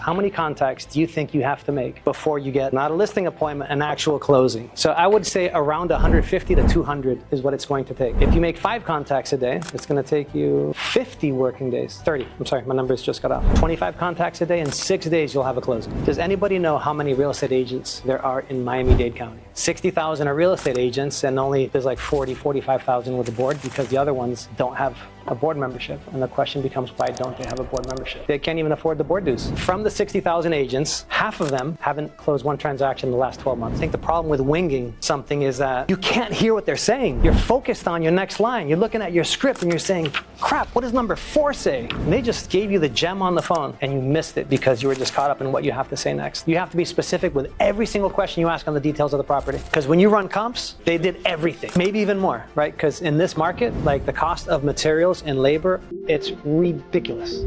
How many contacts do you think you have to make before you get not a listing appointment, an actual closing? So I would say around 150 to 200 is what it's going to take. If you make 5 contacts a day, it's going to take you 50 working days. 30. I'm sorry, my numbers just got off. 25 contacts a day. In 6 days, you'll have a closing. Does anybody know how many real estate agents there are in Miami-Dade County? 60,000 are real estate agents, and only there's like 40, 45,000 with the board because the other ones don't have a board membership. And the question becomes, why don't they have a board membership? They can't even afford the board dues. From the 60,000 agents, half of them haven't closed one transaction in the last 12 months. I think the problem with winging something is that you can't hear what they're saying. You're focused on your next line. You're looking at your script and you're saying, crap, what does number 4 say? And they just gave you the gem on the phone and you missed it because you were just caught up in what you have to say next. You have to be specific with every single question you ask on the details of the property. Because when you run comps, they did everything, maybe even more, right? Because in this market, like the cost of materials and labor, it's ridiculous.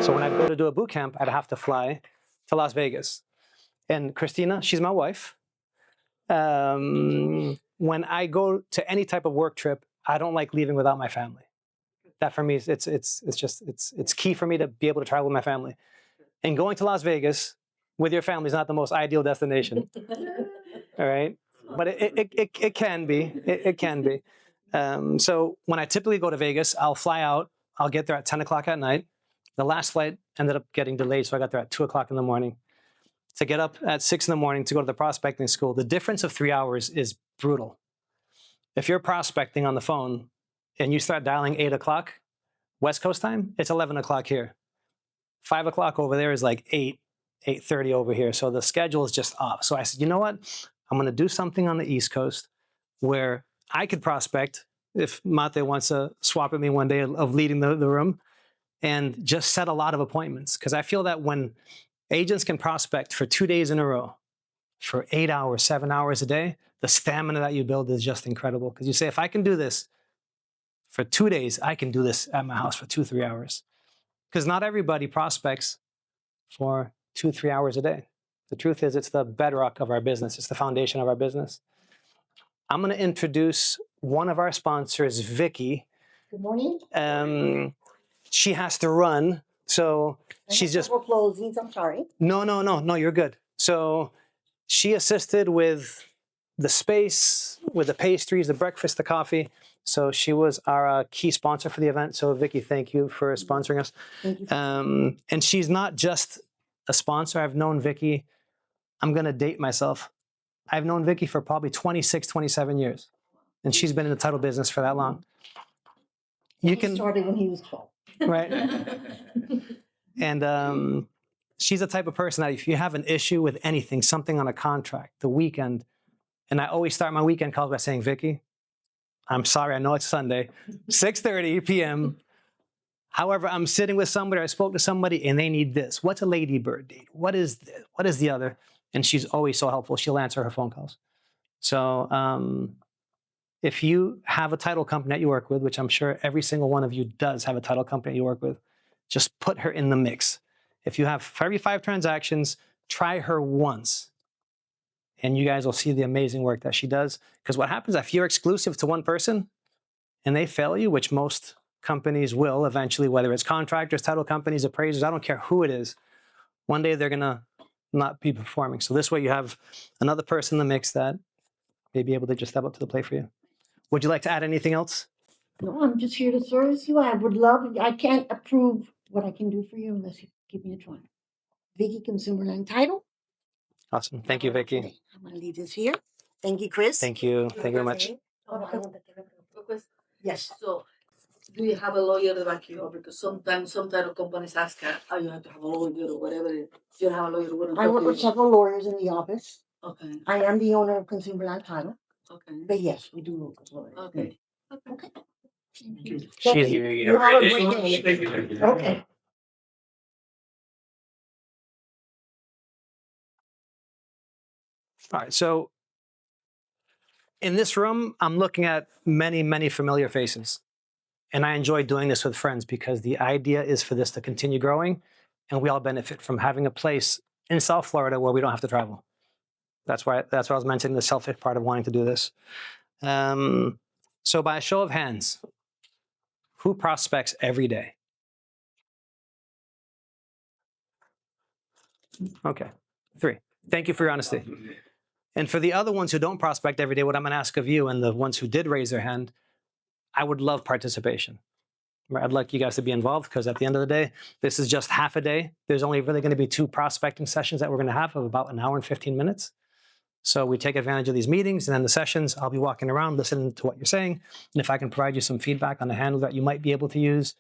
So when I'd go to do a boot camp, I'd have to fly to Las Vegas. And Christina, she's my wife. When I go to any type of work trip, I don't like leaving without my family. That for me, it's key for me to be able to travel with my family. And going to Las Vegas with your family is not the most ideal destination. All right, but it can be. It can be. So when I typically go to Vegas, I'll fly out. I'll get there at 10 o'clock at night. The last flight ended up getting delayed, so I got there at 2 o'clock in the morning. To get up at 6 in the morning to go to the prospecting school, the difference of 3 hours is brutal. If you're prospecting on the phone and you start dialing 8 o'clock West Coast time, it's 11 o'clock here. 5 o'clock over there is like 8:30 over here. So the schedule is just off. So I said, you know what? I'm going to do something on the East Coast where I could prospect if Mate wants to swap at me one day of leading the room and just set a lot of appointments. Because I feel that when agents can prospect for 2 days in a row, for 8 hours, 7 hours a day, the stamina that you build is just incredible. Because you say, if I can do this for 2 days, I can do this at my house for 2-3 hours. Because not everybody prospects for 2-3 hours a day. The truth is, it's the bedrock of our business. It's the foundation of our business. I'm going to introduce one of our sponsors, Vicky. Good morning. She has to run, so she's just closings. I'm sorry. No, you're good. So she assisted with the space, with the pastries, the breakfast, the coffee. So she was our key sponsor for the event. So Vicky, thank you for sponsoring us. Thank you. And she's not just a sponsor. I've known Vicky, I'm going to date myself. I've known Vicky for probably 26, 27 years. And she's been in the title business for that long. He started when he was 12. Right. And she's the type of person that if you have an issue with anything, something on a contract, the weekend, and I always start my weekend calls by saying, Vicky, I'm sorry, I know it's Sunday, 6:30 p.m. However, I'm sitting with somebody, I spoke to somebody, and they need this. What's a ladybird date? What is this? What is the other? And she's always so helpful. She'll answer her phone calls. So if you have a title company that you work with, which I'm sure every single one of you does have a title company you work with, just put her in the mix. If you have for every 5 transactions, try her once. And you guys will see the amazing work that she does. Because what happens if you're exclusive to one person and they fail you, which most companies will eventually, whether it's contractors, title companies, appraisers, I don't care who it is, one day they're going to not be performing. So this way you have another person in the mix that may be able to just step up to the plate for you. Would you like to add anything else? No, I'm just here to service you. I would love, I can't approve what I can do for you unless you give me a joint. Vicky Consumer Line Title. Awesome. Thank you, Vicky. I'm going to leave this here. Thank you, Chris. Thank you. Thank you very much. Yes. So Do you have a lawyer to back you up? Because sometimes some title companies ask, oh, you have to have a lawyer or whatever. You don't have a lawyer. Wouldn't I talk work to with you. several lawyers in the office. Okay. I am the owner of Consumer Land Title, Okay. but yes, we do work with lawyers. Okay. Okay. She's You have a great day. Okay. all right. So in this room, I'm looking at many, many familiar faces. And I enjoy doing this with friends because the idea is for this to continue growing and we all benefit from having a place in South Florida where we don't have to travel. That's why I was mentioning the selfish part of wanting to do this. So by a show of hands, who prospects every day? Okay, 3. Thank you for your honesty. And for the other ones who don't prospect every day, what I'm going to ask of you and the ones who did raise their hand, I would love participation. I'd like you guys to be involved because at the end of the day, this is just half a day. There's only really going to be 2 prospecting sessions that we're going to have of about an hour and 15 minutes. So we take advantage of these meetings and then the sessions, I'll be walking around listening to what you're saying. And if I can provide you some feedback on a handle that you might be able to use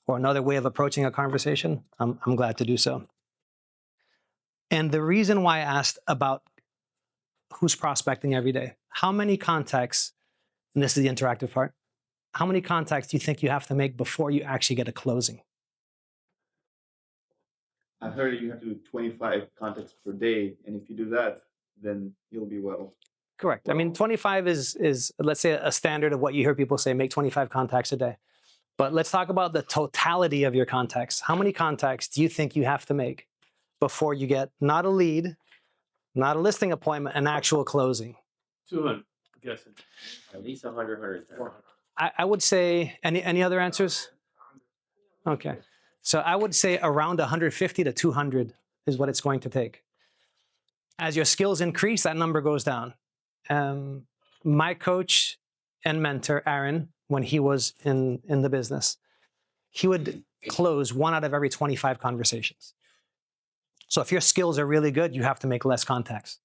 or another way of approaching a conversation, I'm glad to do so. And the reason why I asked about who's prospecting every day, how many contacts, and this is the interactive part, how many contacts do you think you have to make before you actually get a closing? I heard you have to do 25 contacts per day, and if you do that, then you'll be well. Correct. I mean, 25 is let's say a standard of what you hear people say, make 25 contacts a day. But let's talk about the totality of your contacts. How many contacts do you think you have to make before you get not a lead, not a listing appointment, an actual closing? 200, I'm guessing. At least 100, 110. I would say, any other answers? Okay. So I would say around 150 to 200 is what it's going to take. As your skills increase, that number goes down. My coach and mentor, Aaron, when he was in the business, he would close 1 out of every 25 conversations. So if your skills are really good, you have to make less contacts.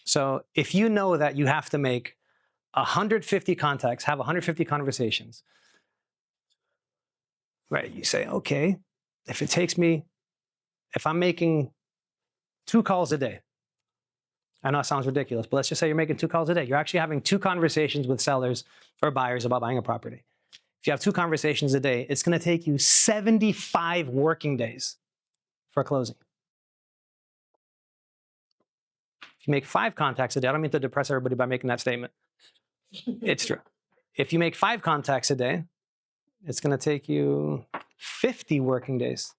So if you know that you have to make 150 contacts, have 150 conversations, right? You say, okay, if I'm making 2 calls a day, I know it sounds ridiculous, but let's just say you're making 2 calls a day. You're actually having 2 conversations with sellers or buyers about buying a property. If you have 2 conversations a day, it's going to take you 75 working days for a closing. If you make 5 contacts a day, I don't mean to depress everybody by making that statement. It's true. If you make 5 contacts a day, it's going to take you 50 working days.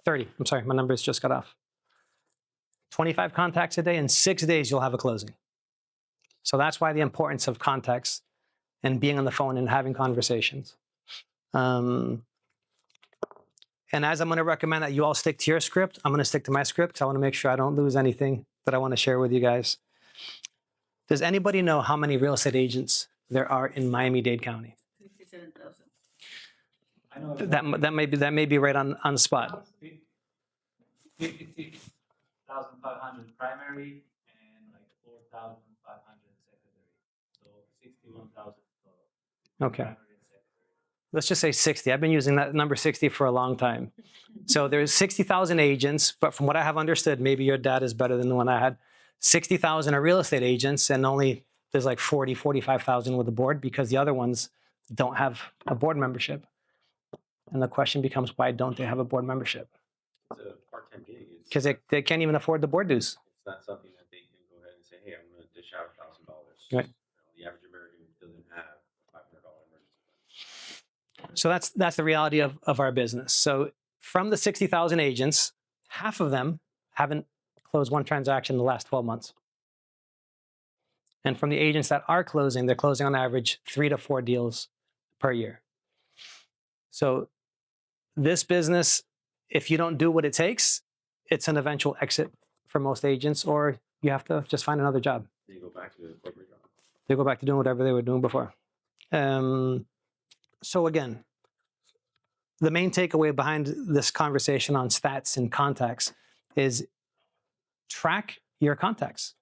30. I'm sorry, my numbers just got off. 25 contacts a day, in 6 days, you'll have a closing. So that's why the importance of contacts and being on the phone and having conversations. And as I'm going to recommend that you all stick to your script, I'm going to stick to my script. I want to make sure I don't lose anything that I want to share with you guys. Does anybody know how many real estate agents there are in Miami-Dade County? 67,000. I know That may be right on the spot. 56,500 primary and like 4,500 secondary. So 61,000 total. Okay. Primary and secondary. Let's just say 60. I've been using that number 60 for a long time. So there's 60,000 agents, but from what I have understood, maybe your data is better than the one I had. 60,000 are real estate agents, and only there's like 40, 45,000 with the board because the other ones don't have a board membership. And the question becomes, why don't they have a board membership? It's a part-time gig. Because they can't even afford the board dues. It's not something that they can go ahead and say, hey, I'm going to dish out $1,000. Right. The average American doesn't have $500 emergency. So that's the reality of our business. So from the 60,000 agents, half of them haven't closed 1 transaction in the last 12 months. And from the agents that are closing, they're closing on average 3 to 4 deals per year. So this business, if you don't do what it takes, it's an eventual exit for most agents, or you have to just find another job. They go back to the corporate job. They go back to doing whatever they were doing before. So again, the main takeaway behind this conversation on stats and contacts is track your contacts.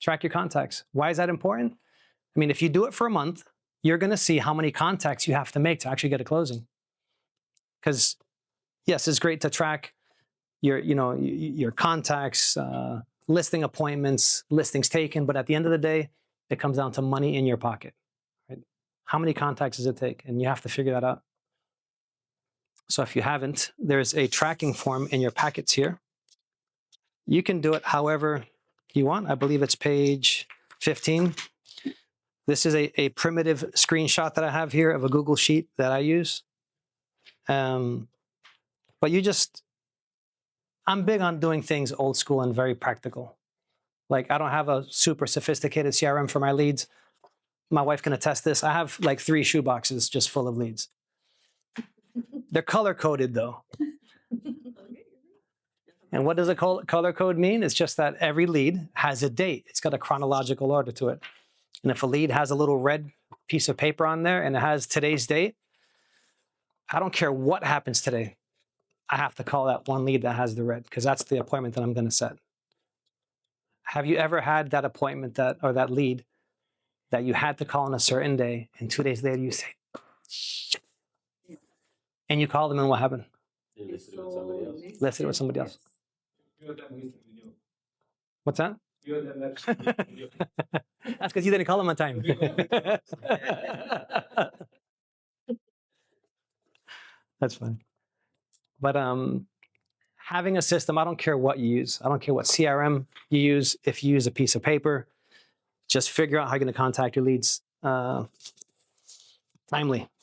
Track your contacts. Why is that important? I mean, if you do it for a month you're going to see how many contacts you have to make to actually get a closing. Because yes, it's great to track your contacts, listing appointments, listings taken, but at the end of the day, it comes down to money in your pocket. Right? How many contacts does it take? And you have to figure that out. So if you haven't, there's a tracking form in your packets here. You can do it however you want. I believe it's page 15. This is a primitive screenshot that I have here of a Google Sheet that I use. But I'm big on doing things old school and very practical. Like I don't have a super sophisticated CRM for my leads. My wife can attest this. I have like 3 shoe boxes just full of leads. They're color coded though. And what does a color code mean? It's just that every lead has a date. It's got a chronological order to it. And if a lead has a little red piece of paper on there and it has today's date, I don't care what happens today. I have to call that one lead that has the red because that's the appointment that I'm going to set. Have you ever had that appointment or that lead that you had to call on a certain day and 2 days later you say, shit. And you call them and what happened? You listed it with somebody else. Listed it with somebody else. What's that? That's because you didn't call them on time. That's fine. But having a system, I don't care what you use. I don't care what CRM you use. If you use a piece of paper, just figure out how you're going to contact your leads timely,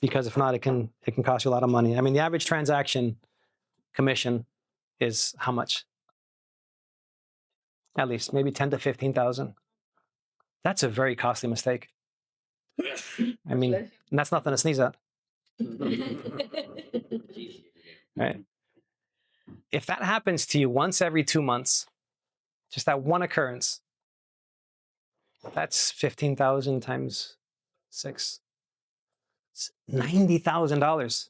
because if not, it can cost you a lot of money. I mean, the average transaction commission is how much? At least maybe 10 to 15,000. That's a very costly mistake. I mean, and that's nothing to sneeze at, right? If that happens to you once every 2 months, just that one occurrence, that's 15,000 times 6. It's $90,000.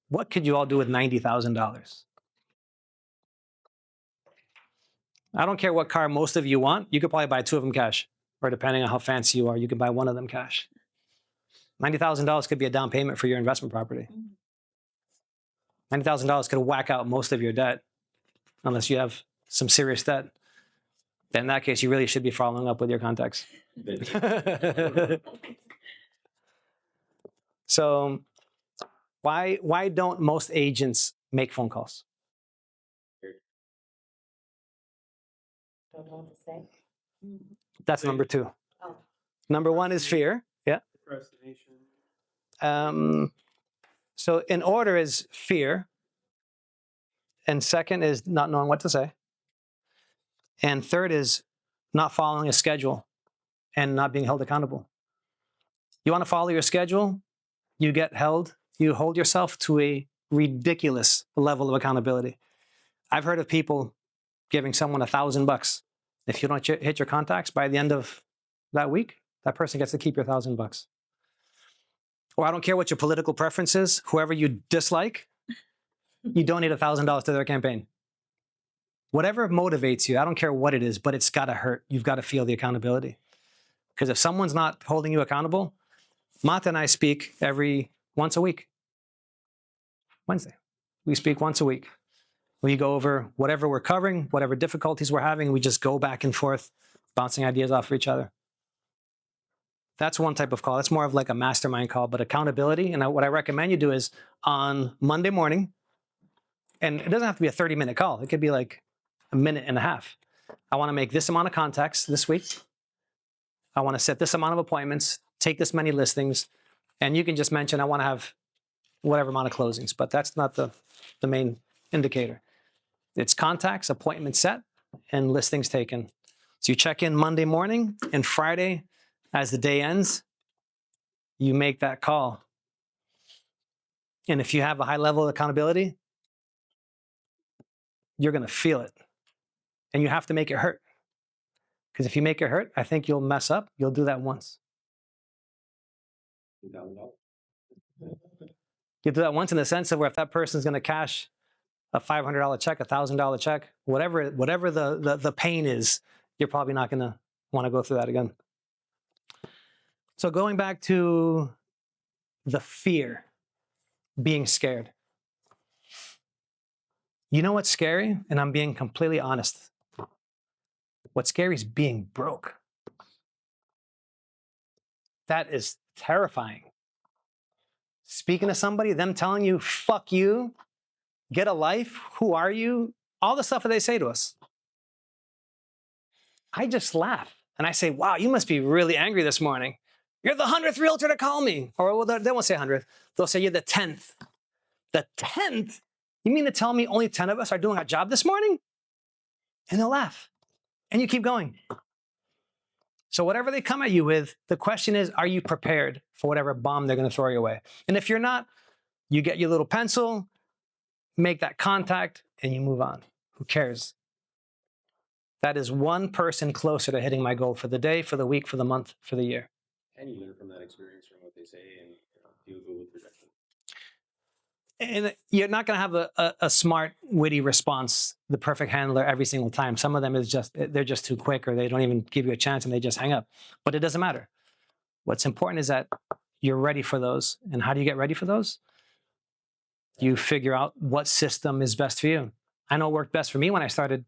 What could you all do with $90,000? I don't care what car most of you want. You could probably buy 2 of them cash, or depending on how fancy you are, you can buy 1 of them cash. $90,000 could be a down payment for your investment property. $90,000 could whack out most of your debt, unless you have some serious debt. Then in that case, you really should be following up with your contacts. So why don't most agents make phone calls? Don't know what to say. That's number 2. Oh. Number 1 is fear. Yeah. Procrastination. So in order is fear. And second is not knowing what to say. And third is not following a schedule and not being held accountable. You want to follow your schedule, you hold yourself to a ridiculous level of accountability. I've heard of people giving someone $1,000. If you don't hit your contacts by the end of that week, that person gets to keep your $1,000. Or I don't care what your political preference is, whoever you dislike, you donate $1,000 to their campaign. Whatever motivates you, I don't care what it is, but it's got to hurt. You've got to feel the accountability. Because if someone's not holding you accountable, Mata and I speak once a week. Wednesday. We speak once a week. We go over whatever we're covering, whatever difficulties we're having. We just go back and forth, bouncing ideas off of each other. That's one type of call. That's more of like a mastermind call, but accountability. And what I recommend you do is on Monday morning, and it doesn't have to be a 30-minute call. It could be like a minute and a half. I want to make this amount of contacts this week. I want to set this amount of appointments, take this many listings, and you can just mention I want to have whatever amount of closings, but that's not the main indicator. It's contacts, appointments set, and listings taken. So you check in Monday morning, and Friday, as the day ends, you make that call. And if you have a high level of accountability, you're going to feel it. And you have to make it hurt. Because if you make it hurt, I think you'll mess up. You'll do that once. You'll do that once in the sense of where if that person's going to cash a $500 check, a $1,000 check, whatever the pain is, you're probably not going to want to go through that again. So going back to the fear, being scared. You know what's scary? And I'm being completely honest. What's scary is being broke. That is terrifying. Speaking to somebody, them telling you, fuck you, get a life, who are you? All the stuff that they say to us. I just laugh and I say, wow, you must be really angry this morning. You're the 100th realtor to call me. Or well, they won't say 100th. They'll say you're the 10th. The 10th? You mean to tell me only 10 of us are doing our job this morning? And they'll laugh. And you keep going. So whatever they come at you with, the question is, are you prepared for whatever bomb they're going to throw your way? And if you're not, you get your little pencil, make that contact, and you move on. Who cares? That is one person closer to hitting my goal for the day, for the week, for the month, for the year. And you learn from that experience from what they say and deal with rejection. And you're not going to have a smart, witty response, the perfect handler every single time. Some of them is just, they're just too quick or they don't even give you a chance and they just hang up. But it doesn't matter. What's important is that you're ready for those. And how do you get ready for those? You figure out what system is best for you. I know it worked best for me when I started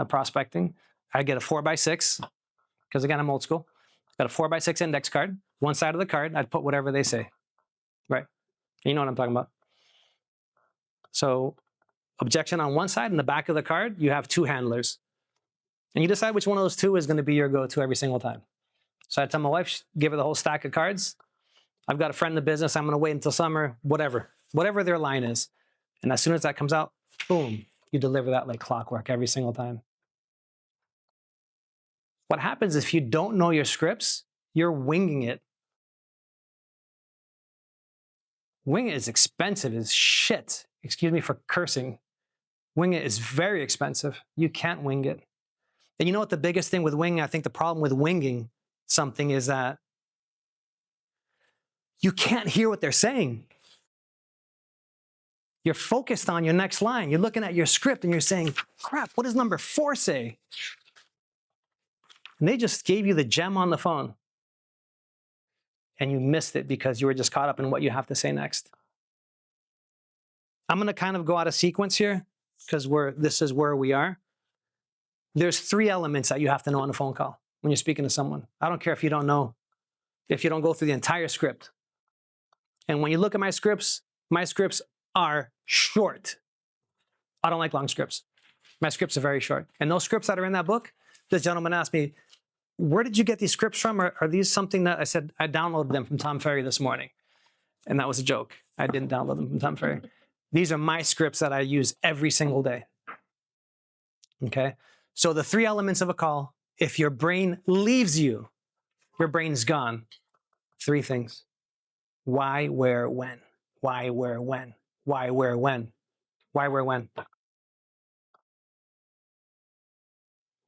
prospecting. I get a 4x6, because again, I'm old school. Got a 4x6 index card. One side of the card, I'd put whatever they say. Right? You know what I'm talking about. So objection on one side, in the back of the card, you have two handlers. And you decide which one of those two is going to be your go-to every single time. So I tell my wife, give her the whole stack of cards. I've got a friend in the business. I'm going to wait until summer, whatever their line is. And as soon as that comes out, boom, you deliver that like clockwork every single time. What happens if you don't know your scripts, you're winging it. Wing it is expensive as shit. Excuse me for cursing. Wing it is very expensive. You can't wing it. And you know what the biggest thing with winging, I think the problem with winging something is that you can't hear what they're saying. You're focused on your next line. You're looking at your script and you're saying, crap, what does number 4 say? And they just gave you the gem on the phone. And you missed it because you were just caught up in what you have to say next. I'm going to kind of go out of sequence here because this is where we are. There's 3 elements that you have to know on a phone call when you're speaking to someone. I don't care if you don't know, if you don't go through the entire script. And when you look at my scripts are short. I don't like long scripts. My scripts are very short. And those scripts that are in that book, this gentleman asked me, where did you get these scripts from? Are these something that I said, I downloaded them from Tom Ferry this morning. And that was a joke. I didn't download them from Tom Ferry. These are my scripts that I use every single day. Okay? So the 3 elements of a call, if your brain leaves you, your brain's gone. 3 things. Why, where, when? Why, where, when? Why, where, when? Why, where, when?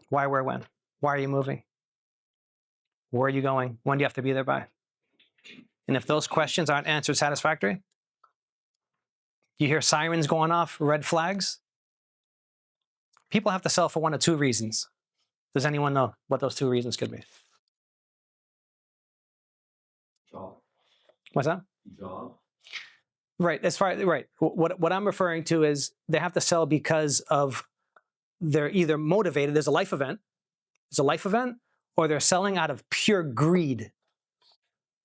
Why, where, when? Why are you moving? Where are you going? When do you have to be there by? And if those questions aren't answered satisfactory, you hear sirens going off, red flags. People have to sell for 1 of 2 reasons. Does anyone know what those 2 reasons could be? Job. What's that? Job. Right. Right. What I'm referring to is they have to sell because of they're either motivated. There's a life event. Or they're selling out of pure greed.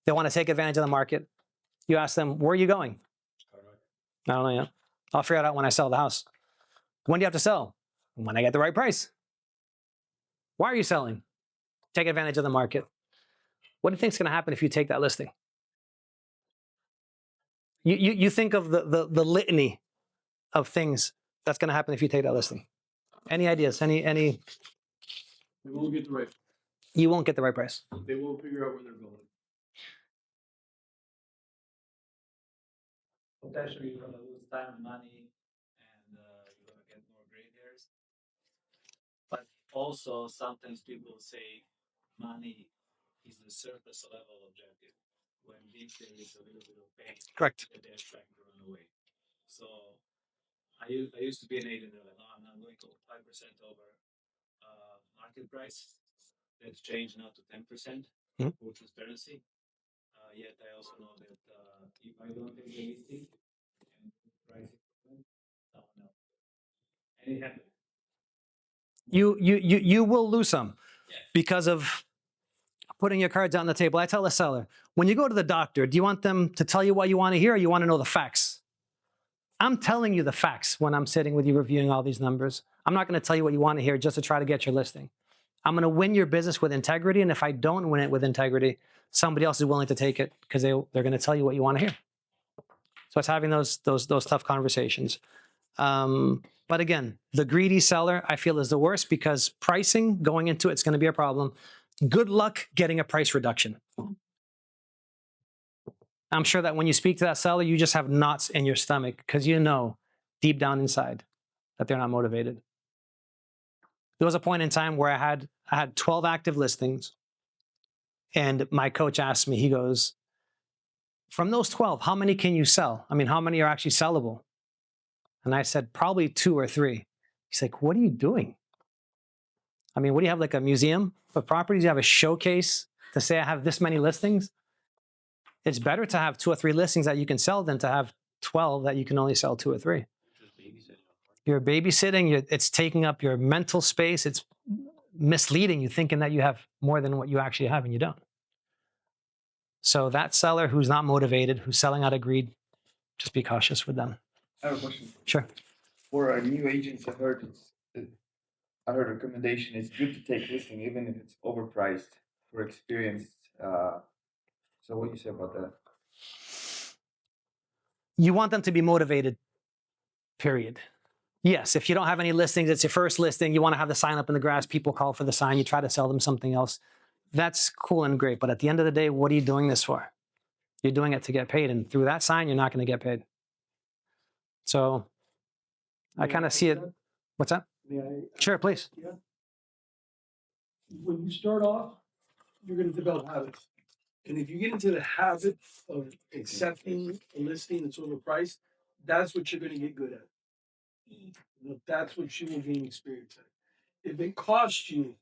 They want to take advantage of the market. You ask them, where are you going? I don't know yet. I'll figure it out when I sell the house. When do you have to sell? When I get the right price. Why are you selling? Take advantage of the market. What do you think is going to happen if you take that listing? You think of the litany of things that's going to happen if you take that listing. Any ideas? Any? They won't get the right. You won't get the right price. They won't figure out where they're going. Potentially, you're gonna lose time and money, and you're gonna get more gray hairs. But also, sometimes people say money is the surface level objective, when deep there is a little bit of pain Correct. that they're trying to run away. So I used to be an agent. They're like, oh, I'm not going to 5% over market price. That's changed now to 10% Mhm. for transparency. yet I also know that if I don't take the listing and price it, someone else. And it happened. You will lose some Yes. because of putting your cards out on the table. I tell a seller, when you go to the doctor, do you want them to tell you what you want to hear or you want to know the facts? I'm telling you the facts when I'm sitting with you reviewing all these numbers. I'm not going to tell you what you want to hear just to try to get your listing. I'm going to win your business with integrity. And if I don't win it with integrity, somebody else is willing to take it because they're going to tell you what you want to hear. So it's having those tough conversations. But again, the greedy seller, I feel, is the worst because pricing going into it's going to be a problem. Good luck getting a price reduction. I'm sure that when you speak to that seller, you just have knots in your stomach because you know deep down inside that they're not motivated. There was a point in time where I had 12 active listings, and my coach asked me, he goes, from those 12, how many can you sell? I mean, how many are actually sellable? And I said, probably 2 or 3. He's like, what are you doing? I mean, what do you have, like a museum of properties? You have a showcase to say I have this many listings? It's better to have 2 or 3 listings that you can sell than to have 12 that you can only sell 2 or 3. Just babysitting. You're babysitting, it's taking up your mental space, it's misleading you thinking that you have more than what you actually have and you don't. So that seller who's not motivated, who's selling out of greed, just be cautious with them. I have a question. Sure. For new agents, I heard a recommendation. It's good to take listing even if it's overpriced for experienced. So what do you say about that? You want them to be motivated, period. Yes, if you don't have any listings, it's your first listing, you want to have the sign up in the grass, people call for the sign, you try to sell them something else. That's cool and great. But at the end of the day, what are you doing this for? You're doing it to get paid. And through that sign, you're not going to get paid. So I kind of see it. What's that? May I? Sure, please. Yeah. When you start off, you're gonna develop habits. And if you get into the habit of accepting a listing that's overpriced, that's what you're gonna get good at. You know, that's what you will gain experience at. If it costs you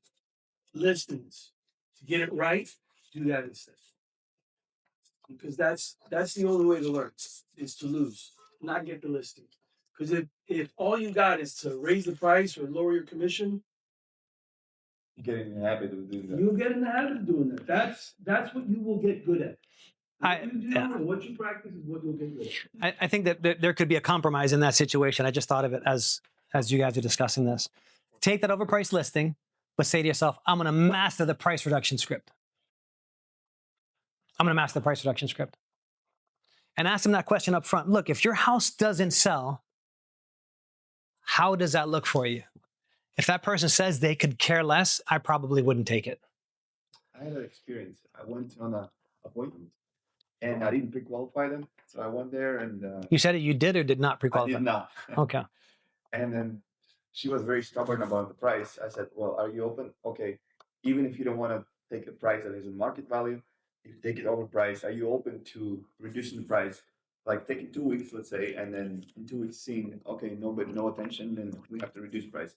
listings to get it right, do that instead. Because that's the only way to learn is to lose, not get the listing. Because if all you got is to raise the price or lower your commission, You get in the habit of doing that. you'll get in the habit of doing that. That's what you will get good at. I- What you do yeah. and what you practice is what you'll get good at. I think that there could be a compromise in that situation. I just thought of it as you guys are discussing this. Take that overpriced listing, but say to yourself, I'm going to master the price reduction script. I'm going to master the price reduction script. And ask them that question up front. Look, if your house doesn't sell, how does that look for you? If that person says they could care less, I probably wouldn't take it. I had an experience. I went on an appointment and I didn't pre-qualify them. So I went there and You said it, you did or did not I pre-qualify? did not. Okay. And then she was very stubborn about the price. I said, well, are you open? Okay. Even if you don't want to take a price that is in market value, if you take it overpriced, are you open to reducing the price? Like taking 2 weeks, let's say, and then in 2 weeks seeing, okay, no attention, then we have to reduce price.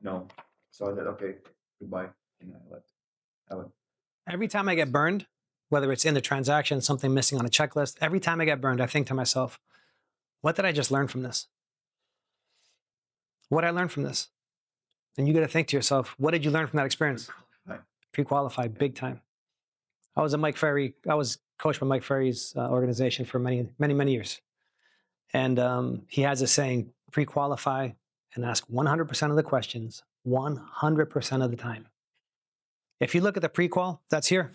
No. So I said, okay, goodbye. And I left. I went. Every time I get burned, whether it's in the transaction, something missing on a checklist, every time I get burned, I think to myself, what did I just learn from this? What did I learn from this? And you got to think to yourself, what did you learn from that experience? Pre-qualified, big time. I was coached by Mike Ferry's organization for many, many, many years. And he has a saying, pre-qualify and ask 100% of the questions, 100% of the time. If you look at the pre-qual, that's here,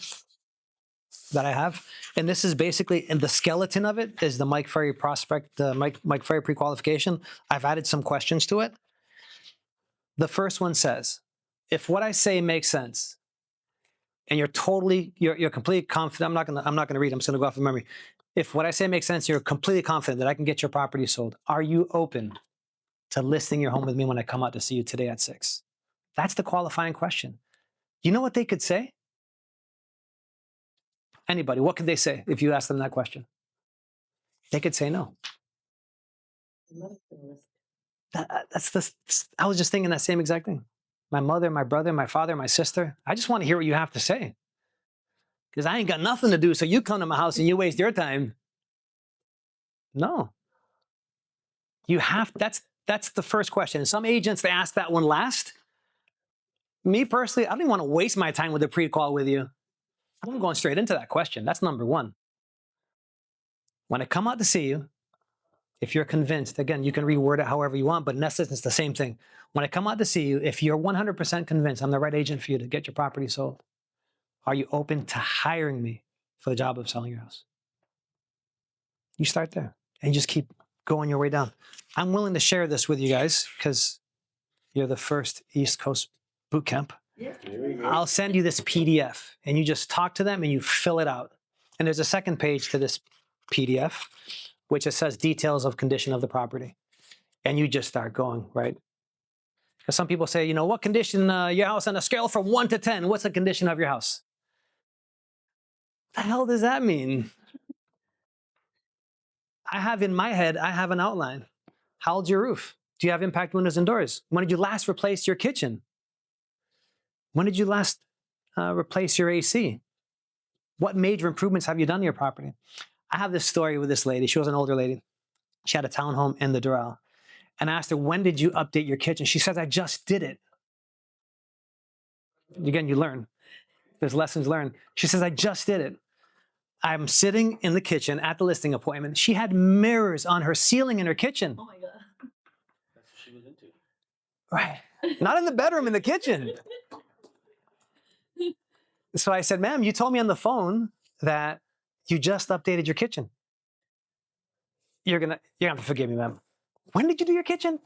that I have. And this is basically, and the skeleton of it is the Mike Ferry prospect, the Mike Ferry pre-qualification. I've added some questions to it. The first one says, if what I say makes sense, and you're completely confident, I'm not gonna read, I'm just gonna go off of memory. If what I say makes sense, you're completely confident that I can get your property sold, are you open to listing your home with me when I come out to see you today at 6? That's the qualifying question. You know what they could say? Anybody, what could they say if you ask them that question? They could say no. I was just thinking that same exact thing. My mother, my brother, my father, my sister. I just want to hear what you have to say. because I ain't got nothing to do. So you come to my house and you waste your time. No. You have, that's the first question. Some agents, they ask that one last. Me personally, I don't even want to waste my time with a pre-call with you. I'm going straight into that question. That's number one. When I come out to see you, if you're convinced, again, you can reword it however you want, but in essence, it's the same thing. When I come out to see you, if you're 100% convinced I'm the right agent for you to get your property sold, are you open to hiring me for the job of selling your house? You start there and you just keep going your way down. I'm willing to share this with you guys because you're the first East Coast boot camp. Yeah. I'll send you this PDF and you just talk to them and you fill it out. And there's a second page to this PDF, which it says details of condition of the property. And you just start going, right? Because some people say, you know, what condition your house on a scale from 1 to 10? What's the condition of your house? The hell does that mean? I have in my head, I have an outline. How old's your roof? Do you have impact windows and doors? When did you last replace your kitchen? When did you last replace your AC? What major improvements have you done to your property? I have this story with this lady. She was an older lady. She had a townhome in the Doral. And I asked her, when did you update your kitchen? She says, I just did it. Again, you learn. There's lessons learned. She says, I just did it. I'm sitting in the kitchen at the listing appointment. She had mirrors on her ceiling in her kitchen. Oh my God. That's what she was into. Right. Not in the bedroom, in the kitchen. So I said, ma'am, you told me on the phone that you just updated your kitchen. You're gonna have to forgive me, ma'am. When did you do your kitchen?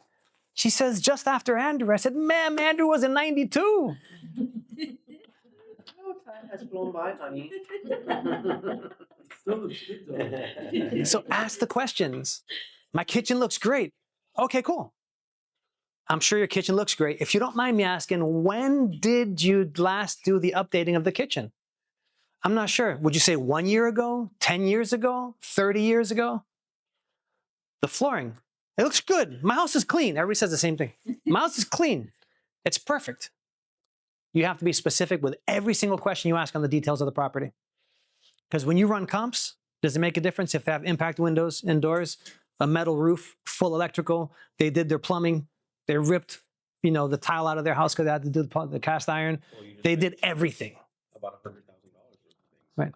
She says, just after Andrew. I said, ma'am, Andrew was in 92. No time has flown by, honey. Still the shit though. So ask the questions. My kitchen looks great. Okay, cool. I'm sure your kitchen looks great. If you don't mind me asking, when did you last do the updating of the kitchen? I'm not sure. Would you say 1 year ago, 10 years ago, 30 years ago? The flooring. It looks good. My house is clean. Everybody says the same thing. My house is clean. It's perfect. You have to be specific with every single question you ask on the details of the property. Because when you run comps, does it make a difference if they have impact windows and doors, a metal roof, full electrical, they did their plumbing, they ripped, you know, the tile out of their house because they had to do the cast iron. Well, you just They mentioned did everything. about $100,000 worth of things. Right.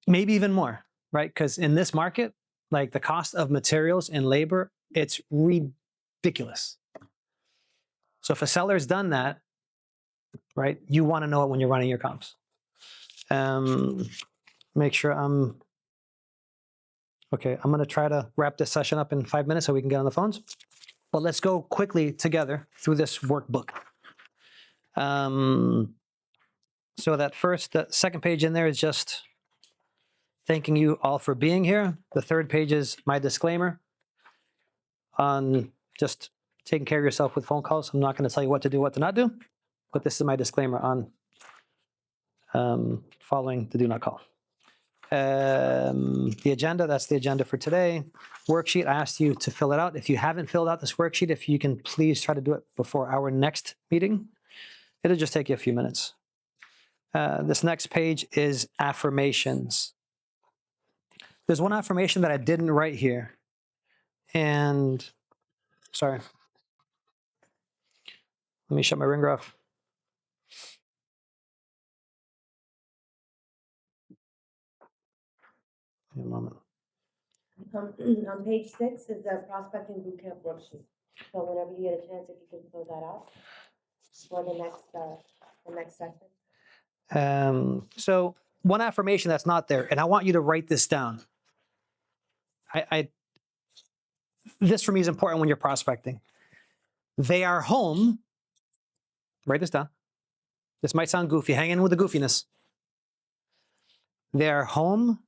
Maybe even more, right? Because in this market, like the cost of materials and labor, it's ridiculous. So if a seller's done that, right, you want to know it when you're running your comps. Make sure I'm, okay, I'm going to try to wrap this session up in 5 minutes so we can get on the phones. But let's go quickly together through this workbook. So that second page in there is just thanking you all for being here. The third page is my disclaimer on just taking care of yourself with phone calls. I'm not going to tell you what to do, what to not do, but this is my disclaimer on following the do not call. The agenda, that's the agenda for today. Worksheet, I asked you to fill it out. If you haven't filled out this worksheet, if you can please try to do it before our next meeting. It'll just take you a few minutes. This next page is affirmations. There's one affirmation that I didn't write here. And, sorry. Let me shut my ringer off. Give me a moment. On page 6 is the prospecting bootcamp worksheet. So whenever you get a chance, if you can fill that out for the next section. So one affirmation that's not there, and I want you to write this down. This for me is important when you're prospecting. They are home. Write this down. This might sound goofy. Hang in with the goofiness. They are home.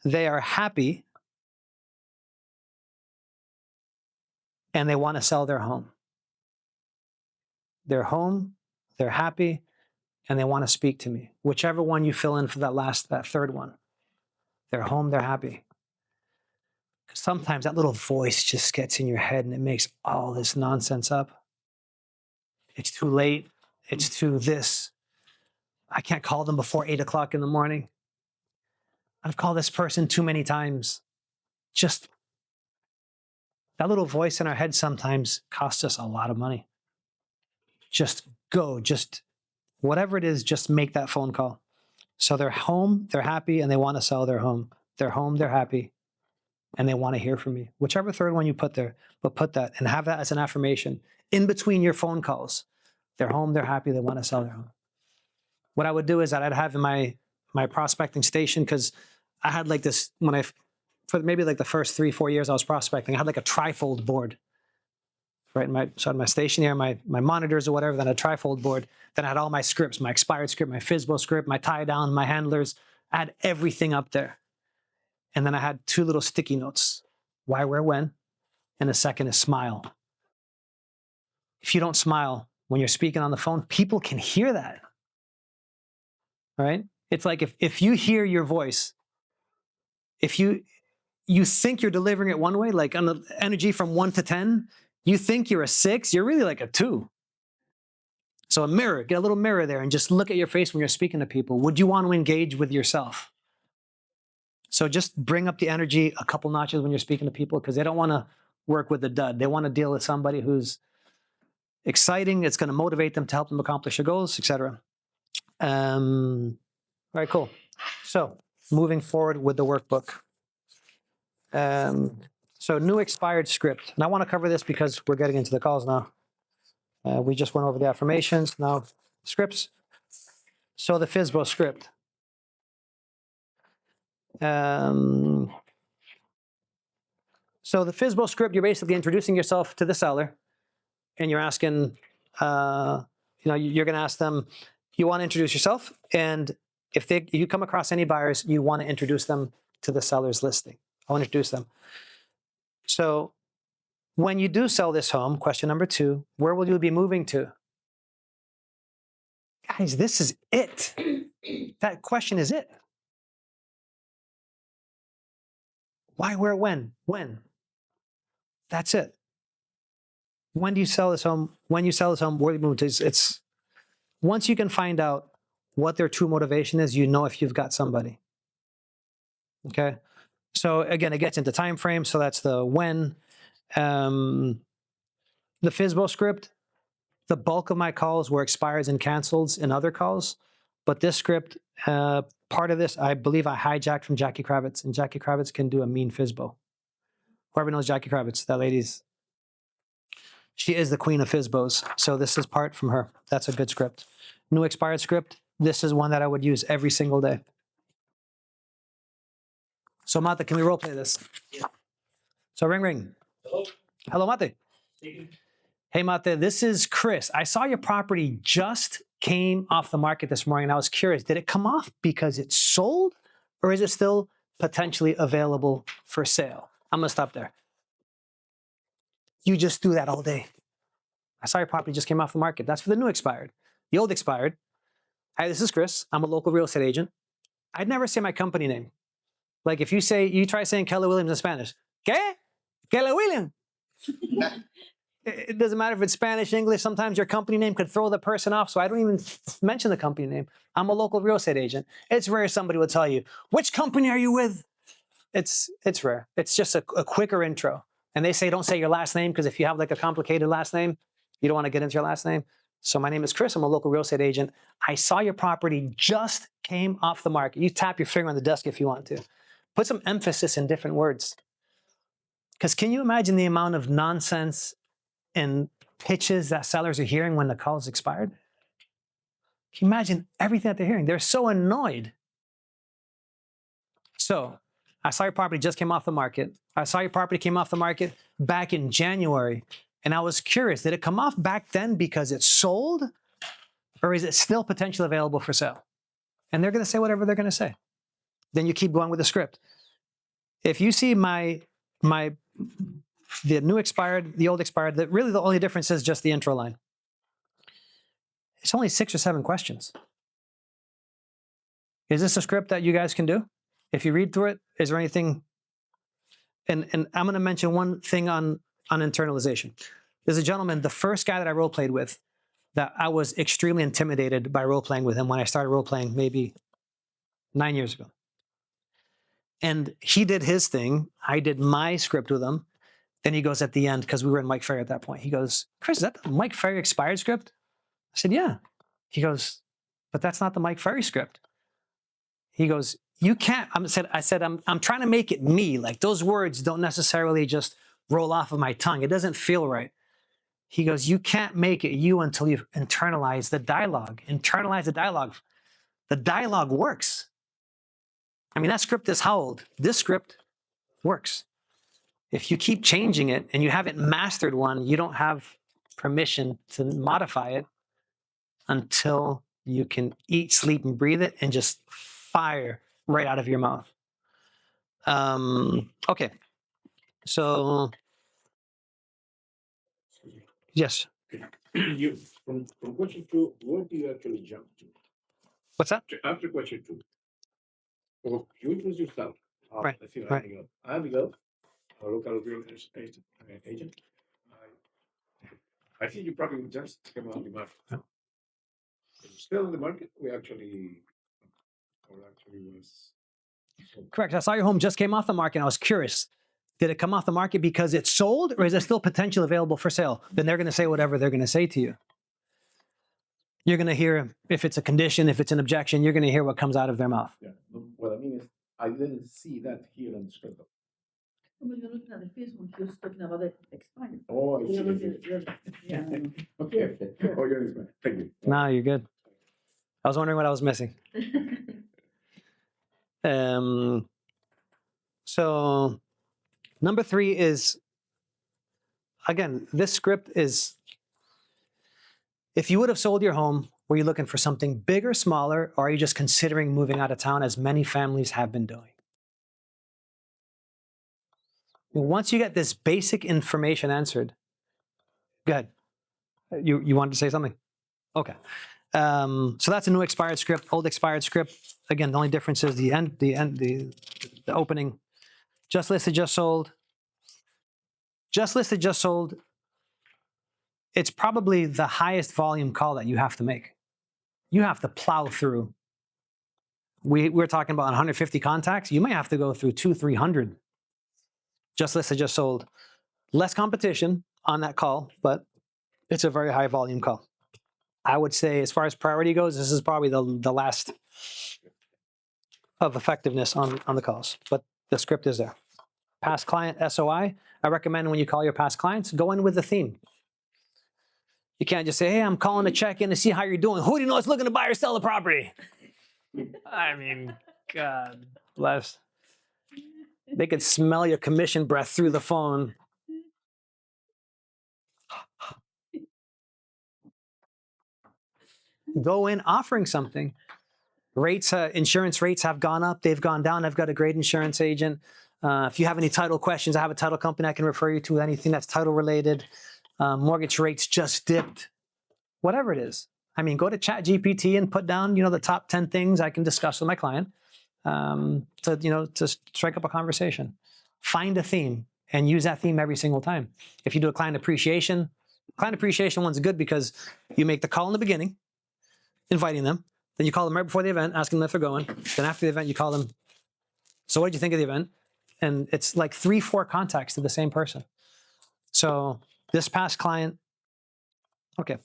They are happy. And they want to sell their home. They're home. They're happy. And they want to speak to me. Whichever one you fill in for that third one. They're home. They're happy. Sometimes that little voice just gets in your head and it makes all this nonsense up. It's too late. It's too this. I can't call them before 8 o'clock in the morning. I've called this person too many times. Just that little voice in our head sometimes costs us a lot of money. Just go, just whatever it is, just make that phone call. So they're home, they're happy, and they want to sell their home. They're home, they're happy, and they want to hear from me. Whichever third one you put there, but put that and have that as an affirmation in between your phone calls. They're home, they're happy, they want to sell their home. What I would do is that I'd have in my prospecting station, because I had like this for maybe like the first 3-4 years I was prospecting, I had like a trifold board. Right, so I had my station here, my monitors or whatever, then a trifold board. Then I had all my scripts, my expired script, my FSBO script, my tie down, my handlers. I had everything up there. And then I had 2 little sticky notes: why, where, when. And the second is smile. If you don't smile when you're speaking on the phone, people can hear that. All right? It's like if you hear your voice, if you think you're delivering it one way, like on the energy from 1 to 10, you think you're a 6, you're really like a 2. So a mirror, get a little mirror there and just look at your face when you're speaking to people. Would you want to engage with yourself? So just bring up the energy a couple notches when you're speaking to people, because they don't want to work with the dud. They want to deal with somebody who's exciting. It's going to motivate them to help them accomplish their goals, etc. All right, cool. So moving forward with the workbook. So new expired script. And I want to cover this because we're getting into the calls now. We just went over the affirmations, now scripts. So the FSBO script. So the FSBO script, you're basically introducing yourself to the seller, and you're asking, you're going to ask them, you want to introduce yourself, and if you come across any buyers, you want to introduce them to the seller's listing. I want to introduce them. So when you do sell this home, question number 2, where will you be moving to? Guys, this is it. That question is it. Why, where, when? When? That's it. When do you sell this home? When you sell this home, where do you move to? It's once you can find out what their true motivation is, you know if you've got somebody. Okay? So again, it gets into time frame, so that's the when. The FSBO script, the bulk of my calls were expires and cancels in other calls, but this script, part of this, I believe I hijacked from Jackie Kravitz, and Jackie Kravitz can do a mean FSBO. Whoever knows Jackie Kravitz, that lady's, she is the queen of FSBOs, so this is part from her. That's a good script. New expired script, this is one that I would use every single day. So Mate, can we role play this? Yeah. So ring ring. Hello? Hello, Mate. Speaking. Hey, Mate, this is Chris. I saw your property just came off the market this morning, and I was curious, did it come off because it's sold, or is it still potentially available for sale? I'm going to stop there. You just do that all day. I saw your property just came off the market. That's for the new expired. The old expired. Hi, this is Chris. I'm a local real estate agent. I'd never say my company name. Like if you try saying Keller Williams in Spanish. ¿Qué? Keller Williams. It doesn't matter if it's Spanish, English. Sometimes your company name could throw the person off, so I don't even mention the company name. I'm a local real estate agent. It's rare somebody will tell you, which company are you with? It's rare. It's just a quicker intro. And they say don't say your last name, because if you have like a complicated last name, you don't want to get into your last name. So my name is Chris. I'm a local real estate agent. I saw your property just came off the market. You tap your finger on the desk if you want to. Put some emphasis in different words. Because can you imagine the amount of nonsense and pitches that sellers are hearing when the call is expired? Can you imagine everything that they're hearing? They're so annoyed. So I saw your property just came off the market. I saw your property came off the market back in January. And I was curious, did it come off back then because it's sold? Or is it still potentially available for sale? And they're going to say whatever they're going to say. Then you keep going with the script. If you see the new expired, the old expired, really the only difference is just the intro line. It's only 6 or 7 questions. Is this a script that you guys can do? If you read through it, is there anything? And I'm going to mention one thing on internalization. There's a gentleman, the first guy that I role played with, that I was extremely intimidated by role playing with him when I started role playing maybe 9 years ago. And he did his thing. I did my script with him. Then he goes at the end, because we were in Mike Ferry at that point. He goes, Chris, is that the Mike Ferry expired script? I said, yeah. He goes, but that's not the Mike Ferry script. He goes, you can't. I said, I'm trying to make it me. Like those words don't necessarily just roll off of my tongue. It doesn't feel right. He goes, you can't make it you until you've internalized the dialogue. Internalize the dialogue. The dialogue works. I mean, that script is how old? This script works. If you keep changing it and you haven't mastered one, you don't have permission to modify it until you can eat, sleep, and breathe it and just fire right out of your mouth. Okay. So, yes. You from question two, what do you actually jump to? What's that? After question two, well, you introduce yourself. Right, I feel right. Abigail, a local real estate agent. I think you probably just came out of the market. Yeah. Still in the market. We actually, or actually was. Correct. I saw your home just came off the market. And I was curious. Did it come off the market because it's sold, or is there still potential available for sale? Then they're going to say whatever they're going to say to you. You're going to hear if it's a condition, if it's an objection, you're going to hear what comes out of their mouth. Yeah. What I mean is, I didn't see that here on the script. When you're looking at the first one, he was talking about the expired. Oh, I You're see. looking at- yeah. Okay. Oh, you're this man. Thank you. No, you're good. I was wondering what I was missing. So number 3 is, again, this script is, if you would have sold your home, were you looking for something bigger, smaller, or are you just considering moving out of town, as many families have been doing? Once you get this basic information answered, go ahead. You wanted to say something? Okay. So that's a new expired script, old expired script. Again, the only difference is the opening. Just listed, just sold. Just listed, just sold. It's probably the highest volume call that you have to make. You have to plow through. We're talking about 150 contacts. You may have to go through 200-300. Just listed, just sold. Less competition on that call, but it's a very high volume call. I would say, as far as priority goes, this is probably the last of effectiveness on the calls, but the script is there. Past client SOI, I recommend when you call your past clients, go in with the theme. You can't just say, hey, I'm calling to check in to see how you're doing. Who do you know is looking to buy or sell the property? I mean, God bless. They could smell your commission breath through the phone. Go in offering something. Rates, insurance rates have gone up. They've gone down. I've got a great insurance agent. If you have any title questions, I have a title company I can refer you to. Anything that's title related. Mortgage rates just dipped. Whatever it is. I mean, go to ChatGPT and put down, the top 10 things I can discuss with my client to strike up a conversation. Find a theme and use that theme every single time. If you do a client appreciation one's good because you make the call in the beginning, inviting them. Then you call them right before the event, asking them if they're going. Then after the event, you call them, so what did you think of the event? And it's like 3-4 contacts to the same person. So this past client, okay.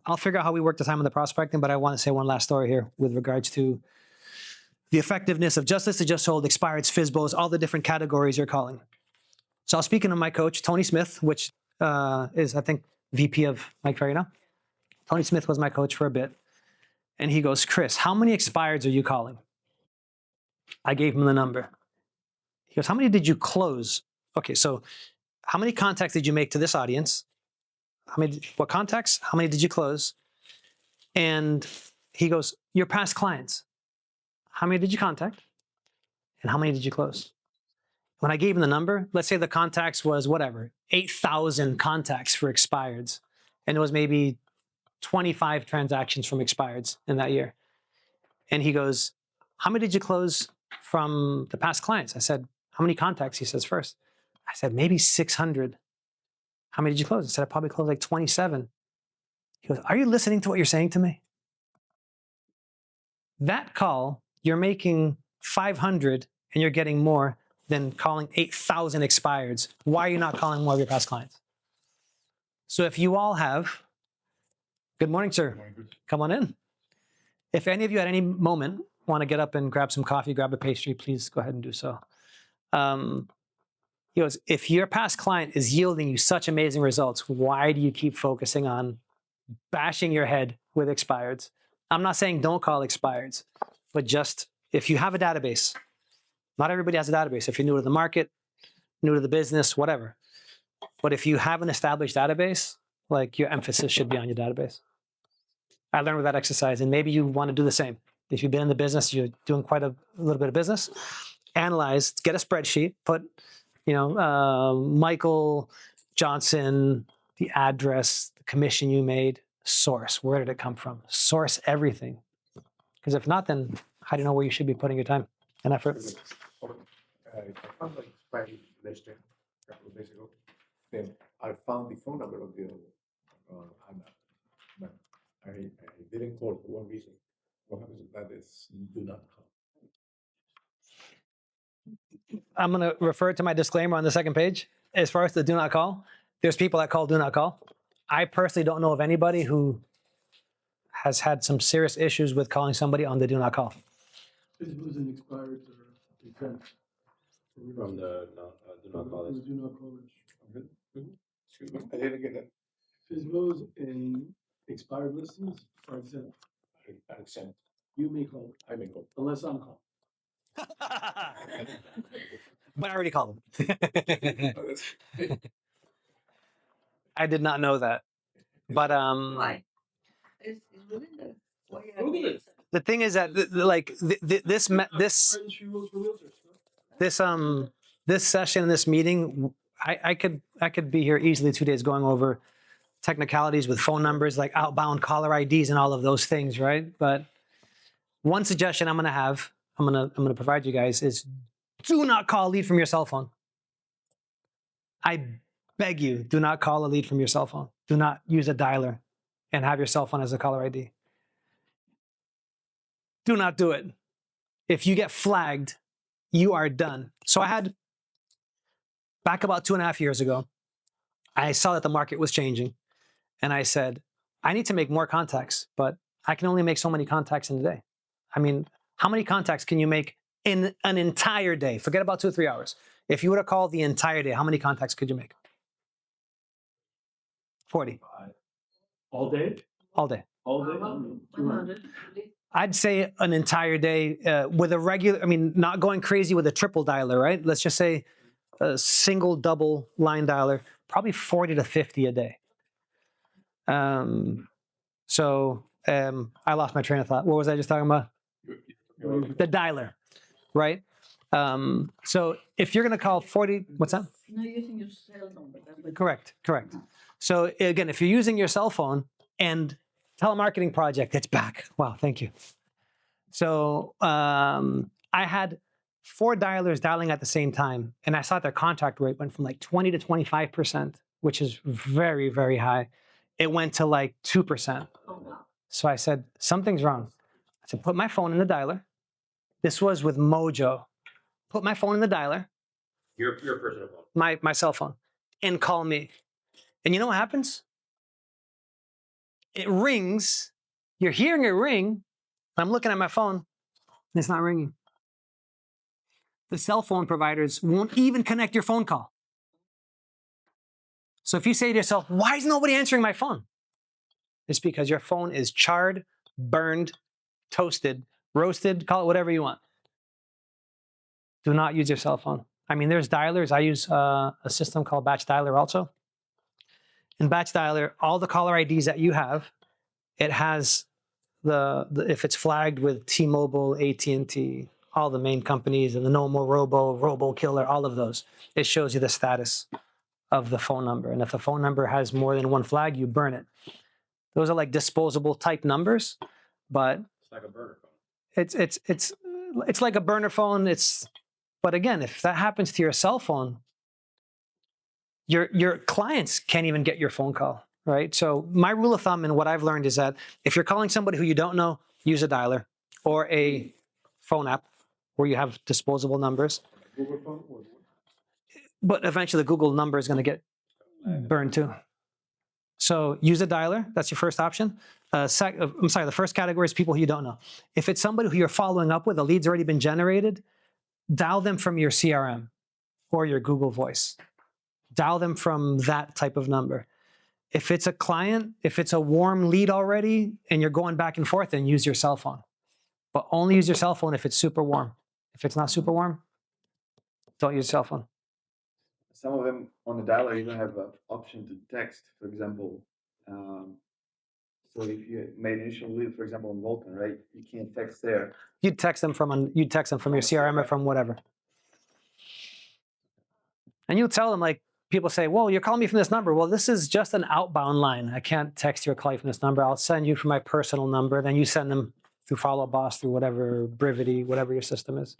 I'll figure out how we work the time on the prospecting, but I want to say one last story here with regards to the effectiveness of just listed, just sold, expireds, FSBOs, all the different categories you're calling. So I was speaking to my coach, Tony Smith, which is, I think, VP of Mike Ferry now. Tony Smith was my coach for a bit. And he goes, Chris, how many expireds are you calling? I gave him the number. He goes, how many did you close? Okay, so how many contacts did you make to this audience? What contacts? How many did you close? And he goes, your past clients. How many did you contact? And how many did you close? When I gave him the number, let's say the contacts was whatever, 8,000 contacts for expireds. And it was maybe 25 transactions from expireds in that year. And he goes, how many did you close from the past clients? I said, how many contacts? He says first. I said, maybe 600. How many did you close? I said, I probably closed like 27. He goes, are you listening to what you're saying to me? That call, you're making 500 and you're getting more than calling 8,000 expireds. Why are you not calling more of your past clients? So if you all have, good morning, sir. Come on in. If any of you at any moment want to get up and grab some coffee, grab a pastry, please go ahead and do so. He goes, if your past client is yielding you such amazing results, why do you keep focusing on bashing your head with expireds? I'm not saying don't call expireds, but just if you have a database, not everybody has a database. If you're new to the market, new to the business, whatever. But if you have an established database, like your emphasis should be on your database. I learned with that exercise, and maybe you want to do the same. If you've been in the business, you're doing quite a little bit of business, analyze, get a spreadsheet, put, Michael Johnson, the address, the commission you made, source. Where did it come from? Source everything. Because if not, then how do you know where you should be putting your time and effort? I found like expired listing a couple of days ago. Then I found the phone number of the Anna, but I didn't call for one reason. What happens if that is do not call? I'm going to refer to my disclaimer on the second page. As far as the do not call, there's people that call do not call. I personally don't know of anybody who has had some serious issues with calling somebody on the do not call. This was an expired event. From the do not call list. Do not call list. Excuse me, I didn't get that. FISBOs and expired listings are exempt. I accept. You may call it, I may call. unless I'm called. But I already called them. Oh, I did not know that. But Why? It's within the. Why you have Google to- it. the thing is that this session, this meeting, I could be here easily 2 days going over technicalities with phone numbers, like outbound caller IDs and all of those things, right? But one suggestion I'm gonna provide you guys is do not call a lead from your cell phone. I beg you, do not call a lead from your cell phone. Do not use a dialer and have your cell phone as a caller ID. Do not do it. If you get flagged, you are done. So I had, back about 2.5 years ago, I saw that the market was changing. And I said, I need to make more contacts, but I can only make so many contacts in a day. I mean, how many contacts can you make in an entire day? Forget about 2 or 3 hours. If you were to call the entire day, how many contacts could you make? 40. All day? All day. All day? 100. I'd say an entire day with a regular, I mean, not going crazy with a triple dialer, right? Let's just say a single, double line dialer, probably 40 to 50 a day. I lost my train of thought. What was I just talking about? The dialer, right? So if you're going to call 40, what's that? Not using your cell number. That's what- Correct. So again, if you're using your cell phone and telemarketing project, it's back. Wow, thank you. So I had 4 dialers dialing at the same time, and I saw their contact rate went from like 20 to 25%, which is very, very high. It went to like 2%. Oh, wow. So I said, something's wrong. I said, put my phone in the dialer. This was with Mojo. Put my phone in the dialer, Your personal phone. my cell phone, and call me. And you know what happens? It rings. You're hearing it ring. I'm looking at my phone, and it's not ringing. The cell phone providers won't even connect your phone call. So if you say to yourself, why is nobody answering my phone? It's because your phone is charred, burned, toasted, roasted, call it whatever you want. Do not use your cell phone. I mean, there's dialers. I use a system called Batch Dialer also. In Batch Dialer, all the caller IDs that you have, it has if it's flagged with T-Mobile, AT&T, all the main companies, and the No More Robo Killer, all of those, it shows you the status of the phone number. And if the phone number has more than one flag, you burn it. Those are like disposable type numbers, but It's like a burner phone. it's like a burner phone. But again, if that happens to your cell phone, your clients can't even get your phone call. right? So my rule of thumb and what I've learned is that if you're calling somebody who you don't know, use a dialer or a phone app where you have disposable numbers. Google phone or what? But eventually the Google number is going to get burned too. So use a dialer. That's your first option. I'm sorry, the first category is people who you don't know. If it's somebody who you're following up with, a lead's already been generated, dial them from your CRM or your Google Voice. Dial them from that type of number. If it's a client, if it's a warm lead already and you're going back and forth, then use your cell phone. But only use your cell phone if it's super warm. If it's not super warm, don't use your cell phone. Some of them on the dialer even have an option to text, for example. So if you made an initial lead, for example, on Vulcan, right? You can't text there. You'd text them from your CRM or from whatever. And you'll tell them, like, people say, well, you're calling me from this number. Well, this is just an outbound line. I can't text you or call you from this number. I'll send you from my personal number. Then you send them through Follow Up Boss, through whatever, Brivity, whatever your system is.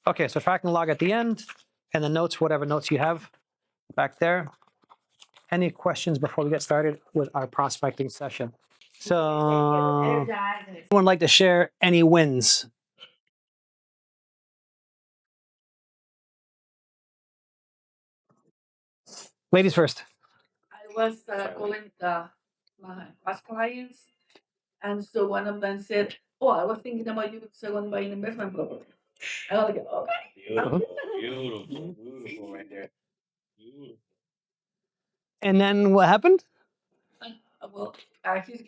Okay, so tracking log at the end and the notes, whatever notes you have back there. Any questions before we get started with our prospecting session? So, anyone like to share any wins? Ladies first. I was calling my past clients, and so one of them said, "Oh, I was thinking about you because I want to buy an investment property." I was like, "Okay." Beautiful right there. Beautiful. And then what happened? Well, he's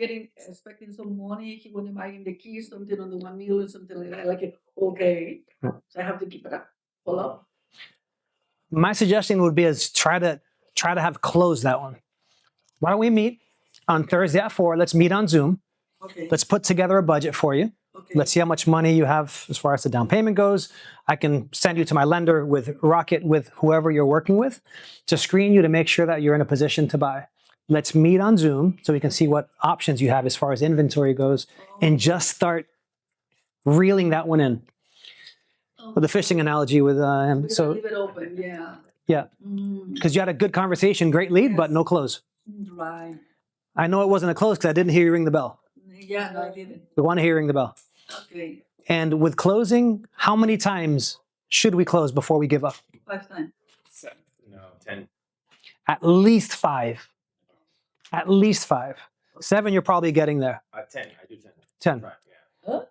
expecting some money. He wanted to buy him the keys, something on the 1 million, something like that. Like, okay, so I have to keep it up. Follow up. My suggestion would be is try to have closed that one. Why don't we meet on Thursday at 4? Let's meet on Zoom. Okay. Let's put together a budget for you. Okay. Let's see how much money you have as far as the down payment goes. I can send you to my lender with Rocket, with whoever you're working with, to screen you to make sure that you're in a position to buy. Let's meet on Zoom so we can see what options you have as far as inventory goes, and just start reeling that one in. With the fishing analogy with him. So leave it open, yeah. Yeah, because you had a good conversation, great lead, but no close. Right. I know it wasn't a close because I didn't hear you ring the bell. Yeah, no, I didn't. We want to hear you ring the bell. Okay. And with closing, how many times should we close before we give up? 5 times. 7. No, 10. At least 5. At least 5. 7, you're probably getting there. 10. I do 10. 10. Right, yeah. Okay.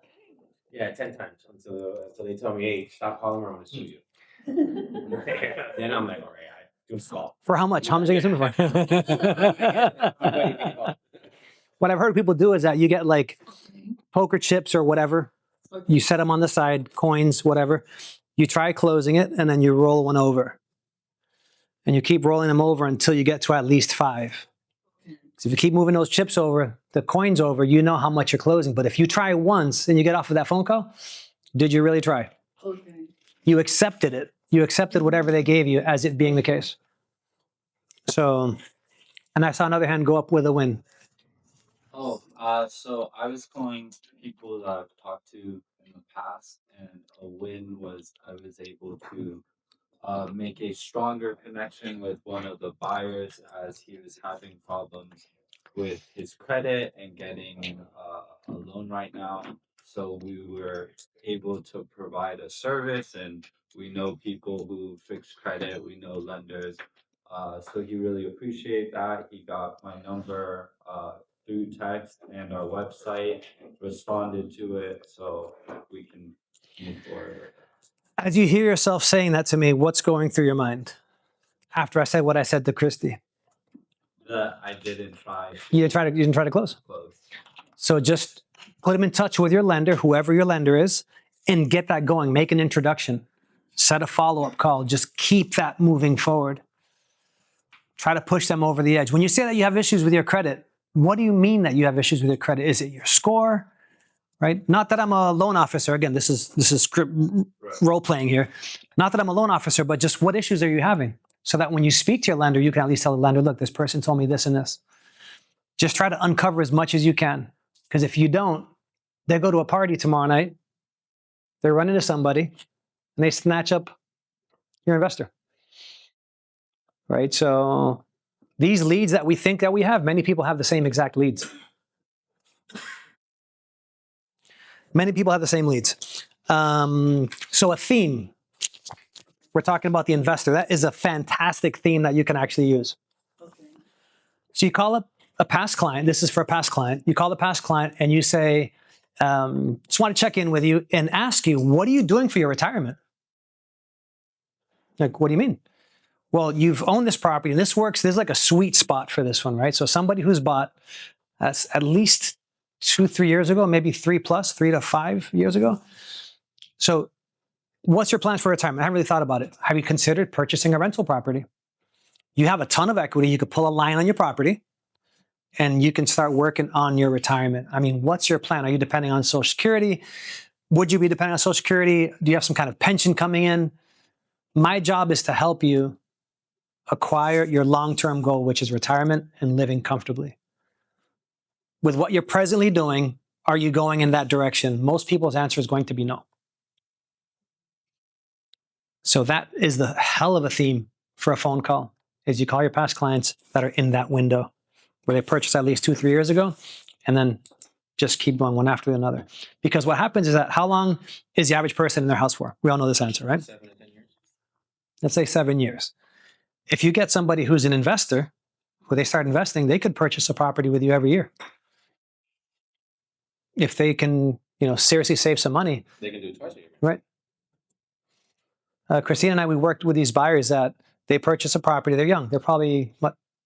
Yeah, 10 times until they tell me, hey, stop calling me, I'm going to sue you. Then I'm like, all right, I do stop. For how much? How much are you going to for? What I've heard people do is that you get like poker chips or whatever. You set them on the side, coins, whatever. You try closing it, and then you roll one over. And you keep rolling them over until you get to at least 5. So if you keep moving those chips over, the coins over, you know how much you're closing. But if you try once and you get off of that phone call, did you really try? Okay. You accepted it. You accepted whatever they gave you as it being the case. So, and I saw another hand go up with a win. Oh, so I was calling people that I've talked to in the past, and a win was I was able to make a stronger connection with one of the buyers as he was having problems with his credit and getting a loan right now. So we were able to provide a service, and we know people who fix credit, we know lenders. So he really appreciated that. He got my number through text and our website, responded to it, so we can move forward. As you hear yourself saying that to me, what's going through your mind after I said what I said to Christy? I didn't try. You didn't try to close. So just put him in touch with your lender, whoever your lender is, and get that going. Make an introduction. Set a follow-up call. Just keep that moving forward. Try to push them over the edge. When you say that you have issues with your credit, what do you mean that you have issues with your credit? Is it your score? Right? Not that I'm a loan officer. Again, this is script role playing here. Not that I'm a loan officer, but just what issues are you having? So that when you speak to your lender, you can at least tell the lender, look, this person told me this and this. Just try to uncover as much as you can. Because if you don't, they go to a party tomorrow night, they run into somebody, and they snatch up your investor. right? So these leads that we think that we have, many people have the same exact leads. Many people have the same leads. So a theme. We're talking about the investor. That is a fantastic theme that you can actually use. Okay. So you call up a past client. This is for a past client. You call the past client and you say, just want to check in with you and ask you, what are you doing for your retirement? Like, what do you mean? Well, you've owned this property and this works. There's like a sweet spot for this one, right? So somebody who's bought at least 2-3 years ago, maybe 3+, 3 to 5 years ago. So what's your plans for retirement? I haven't really thought about it. Have you considered purchasing a rental property? You have a ton of equity. You could pull a line on your property and you can start working on your retirement. I mean, what's your plan? Are you depending on Social Security? Would you be depending on Social Security? Do you have some kind of pension coming in? My job is to help you acquire your long-term goal, which is retirement and living comfortably. With what you're presently doing, are you going in that direction? Most people's answer is going to be no. So that is the hell of a theme for a phone call, is you call your past clients that are in that window where they purchased at least 2-3 years ago, and then just keep going one after another. Because what happens is that how long is the average person in their house for? We all know this answer, right? 7 to 10 years. Let's say 7 years. If you get somebody who's an investor, when they start investing, they could purchase a property with you every year. If they can, seriously save some money. They can do it twice a year. Right. Christina and I, we worked with these buyers that they purchase a property. They're young. They're probably,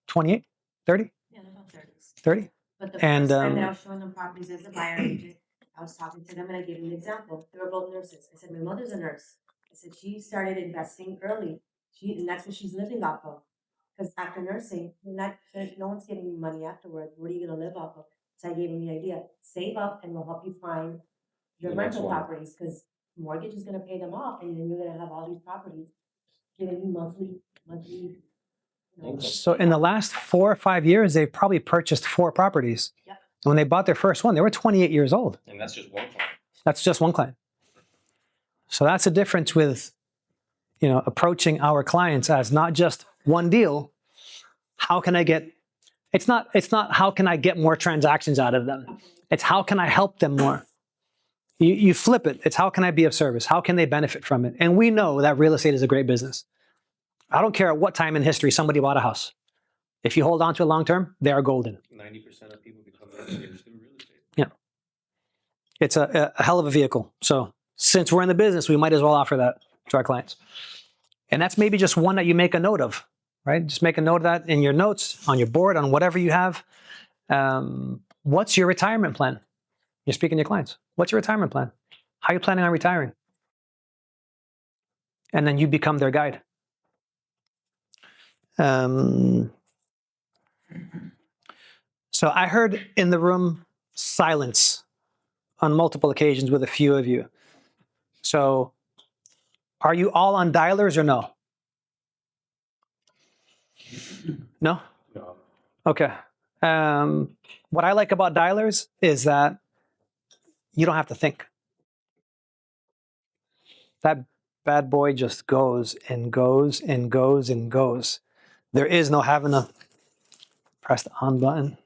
28, 30? Yeah, they're about 30s. 30? But the And, first time that I was showing them properties as a buyer agent, I was talking to them and I gave them an example. They were both nurses. I said, my mother's a nurse. I said, she started investing early. And that's what she's living off of. Because after nursing, no one's giving you money afterwards. What are you going to live off of? So I gave them the idea. Save up and we'll help you find your The next rental one. properties because mortgage is going to pay them off and then you're going to have all these properties giving you monthly. So in the last 4 or 5 years, they've probably purchased 4 properties. Yep. And when they bought their first one, they were 28 years old. And that's just one client. That's just one client. So that's the difference with, approaching our clients as not just one deal. How can I get, it's not how can I get more transactions out of them? It's how can I help them more? You flip it. It's how can I be of service? How can they benefit from it? And we know that real estate is a great business. I don't care at what time in history somebody bought a house. If you hold on to it long term, they are golden. 90% of people become millionaires through real estate. Yeah. It's a hell of a vehicle. So since we're in the business, we might as well offer that to our clients. And that's maybe just one that you make a note of, right? Just make a note of that in your notes, on your board, on whatever you have. What's your retirement plan? You're speaking to your clients. What's your retirement plan? How are you planning on retiring? And then you become their guide. So I heard in the room silence on multiple occasions with a few of you. So are you all on dialers or no? No? No. Okay. What I like about dialers is that you don't have to think. That bad boy just goes and goes and goes and goes. There is no having to press the on button,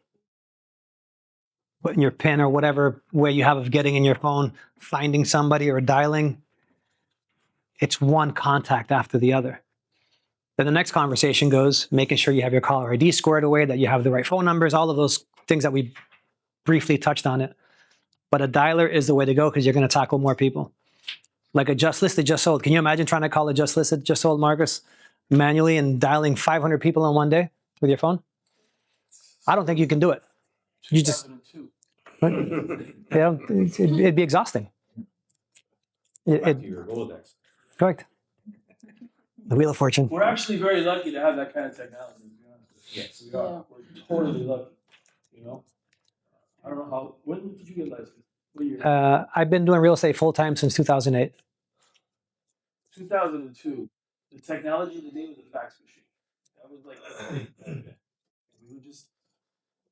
putting your PIN or whatever way you have of getting in your phone, finding somebody or dialing. It's one contact after the other. Then the next conversation goes, making sure you have your caller ID squared away, that you have the right phone numbers, all of those things that we briefly touched on it. But a dialer is the way to go because you're going to tackle more people. Like a just listed, just sold. Can you imagine trying to call a just listed, just sold, Marcus, manually and dialing 500 people in one day with your phone? I don't think you can do it. You just, 2002. it'd be exhausting. Back to your Rolodex. Correct. The Wheel of Fortune. We're actually very lucky to have that kind of technology. To be honest with you. Yes. We are. We're totally lucky. I don't know how. When did you get licensed? What year? I've been doing real estate full time since 2008. 2002. The technology today was a fax machine. That was like we were just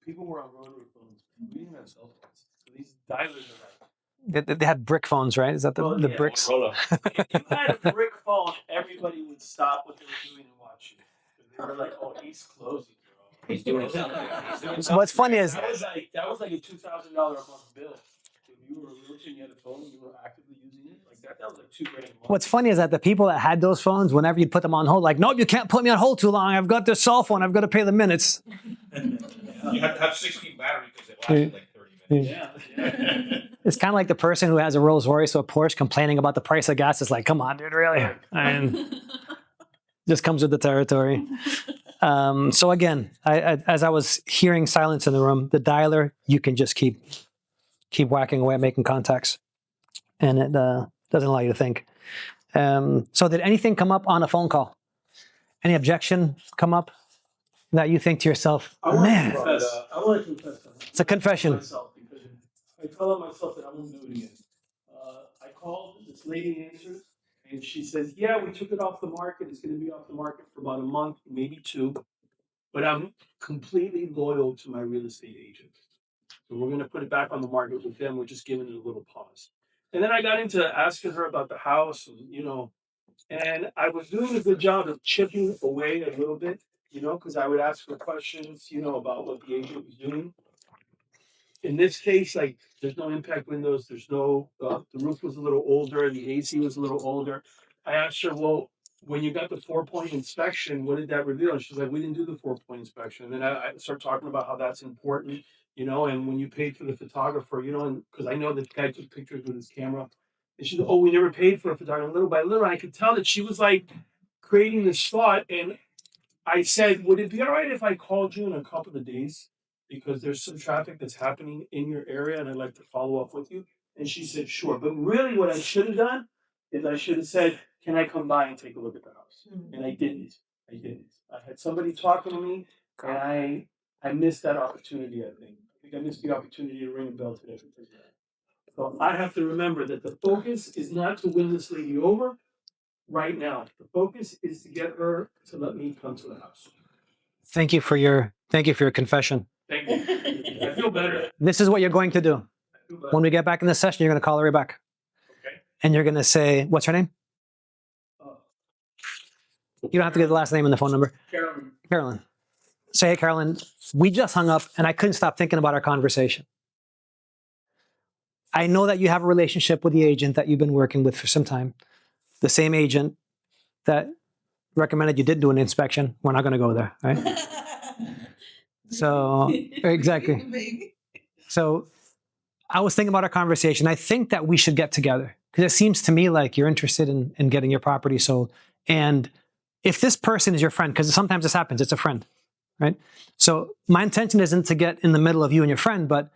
people were on rotary phones. We didn't have cell phones. So these dialers are like They had brick phones, right? Is that the yeah, bricks? Roll up. if you had a brick phone, everybody would stop what they were doing and watch you. They were like, "Oh, he's closing, bro." He's doing something. He's doing So what's funny is That was like a $2,000 a month bill. If you were a realtor and you had a phone and you were actively using it like that was like $2,000 a month. what's funny is that the people that had those phones, whenever you put them on hold, like, nope, you can't put me on hold too long. I've got this cell phone. I've got to pay the minutes. You have to have 16 battery because it lasted like 30 minutes. Yeah. It's kind of like the person who has a Rolls Royce or a Porsche complaining about the price of gas. It's like, come on, dude, really? And just comes with the territory. So again, as I was hearing silence in the room, the dialer, you can just keep whacking away, making contacts, and it doesn't allow you to think. So did anything come up on a phone call? Any objection come up that you think to yourself, I want man, to confess. it's a confession. Myself because I tell myself that I won't do it again. I called, this lady answers, and she says, "Yeah, we took it off the market. It's going to be off the market for about a month, maybe two. But I'm completely loyal to my real estate agent. So we're going to put it back on the market with them. We're just giving it a little pause." And then I got into asking her about the house, and I was doing a good job of chipping away a little bit, because I would ask her questions, about what the agent was doing. In this case, like, there's no impact windows. There's no, the roof was a little older. The AC was a little older. I asked her, well, when you got the 4-point inspection, what did that reveal? And she's like, we didn't do the 4-point inspection. And then I start talking about how that's important, and when you paid for the photographer, and because I know the guy took pictures with his camera. And she's like, oh, we never paid for a photographer. Little by little, I could tell that she was like creating this thought. And I said, would it be all right if I called you in a couple of days? Because there's some traffic that's happening in your area and I'd like to follow up with you. And she said, sure. But really what I should have done is I should have said, can I come by and take a look at the house? And I didn't. I had somebody talking to me and I missed that opportunity, I think. I missed the opportunity to ring a bell today. So I have to remember that the focus is not to win this lady over right now. The focus is to get her to let me come to the house. Thank you for your confession. Thank you. I feel better. This is what you're going to do. When we get back in this session, you're going to call her back. Okay. And you're going to say, what's her name? You don't have to get the last name and the phone number. Carolyn. Say, hey, Carolyn, we just hung up and I couldn't stop thinking about our conversation. I know that you have a relationship with the agent that you've been working with for some time. The same agent that recommended you did do an inspection. We're not going to go there, right? So, exactly. So I was thinking about our conversation. I think that we should get together because it seems to me like you're interested in getting your property sold. And if this person is your friend, because sometimes this happens, it's a friend, right? So my intention isn't to get in the middle of you and your friend, but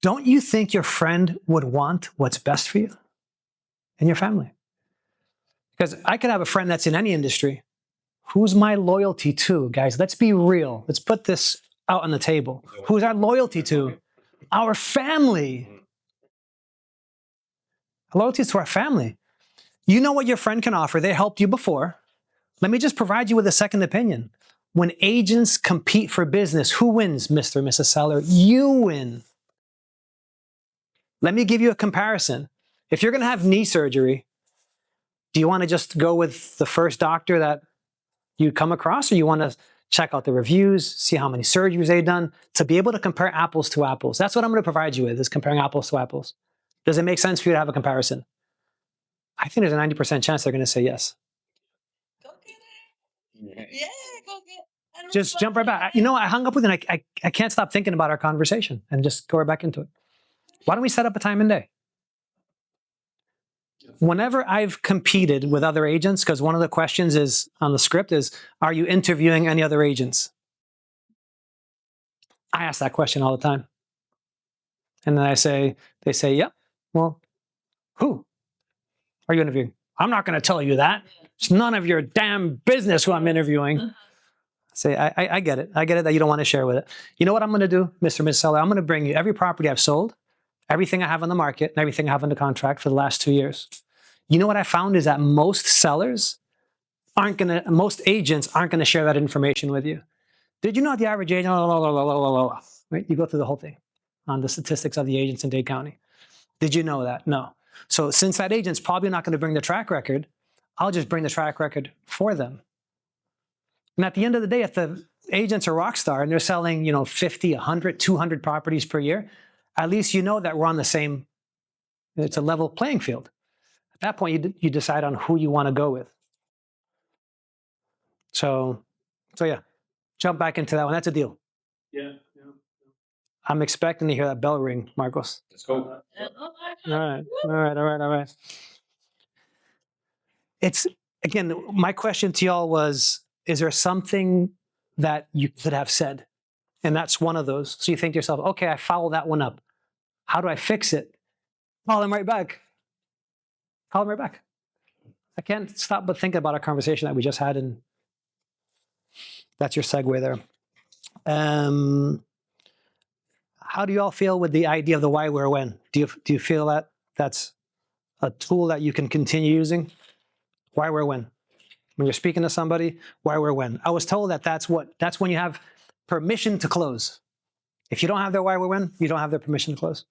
don't you think your friend would want what's best for you and your family? Because I could have a friend that's in any industry. Who's my loyalty to? Guys, let's be real. Let's put this out on the table. Who's our loyalty to? Our family. Loyalty is to our family. You know what your friend can offer. They helped you before. Let me just provide you with a second opinion. When agents compete for business, who wins, Mr. and Mrs. Seller? You win. Let me give you a comparison. If you're going to have knee surgery, do you want to just go with the first doctor that you come across, or you want to check out the reviews, see how many surgeries they've done, to be able to compare apples to apples? That's what I'm going to provide you with, is comparing apples to apples. Does it make sense for you to have a comparison? I think there's a 90% chance they're going to say yes. Go get it. Yeah, go get it. Just jump right back. You know, I hung up with you and I can't stop thinking about our conversation and just go right back into it. Why don't we set up a time and day? Whenever I've competed with other agents, because one of the questions is on the script is, are you interviewing any other agents? I ask that question all the time. And then they say, yep. Well, who are you interviewing? I'm not going to tell you that. It's none of your damn business who I'm interviewing. Say, I get it. I get it that you don't want to share with it. You know what I'm going to do, Mr. and Mrs. Seller? I'm going to bring you every property I've sold, everything I have on the market, and everything I have under contract for the last 2 years. You know what I found is that most agents aren't going to share that information with you. Did you know the average agent, right? You go through the whole thing on the statistics of the agents in Dade County. Did you know that? No. So since that agent's probably not going to bring the track record, I'll just bring the track record for them. And at the end of the day, if the agent's a rock star and they're selling, 50, 100, 200 properties per year, at least you know that we're on the same, it's a level playing field. At that point, you decide on who you want to go with. So yeah, jump back into that one. That's a deal. Yeah. I'm expecting to hear that bell ring, Marcos. Let's go. All right. It's, again, my question to y'all was, is there something that you could have said? And that's one of those. So you think to yourself, okay, I fouled that one up. How do I fix it? Call him right back. Call him right back. I can't stop but think about our conversation that we just had, and that's your segue there. How do you all feel with the idea of the why, where, when? Do you feel that that's a tool that you can continue using? Why, where, when? When you're speaking to somebody, why, where, when? I was told that that's when you have permission to close. If you don't have their why, where, when, you don't have their permission to close.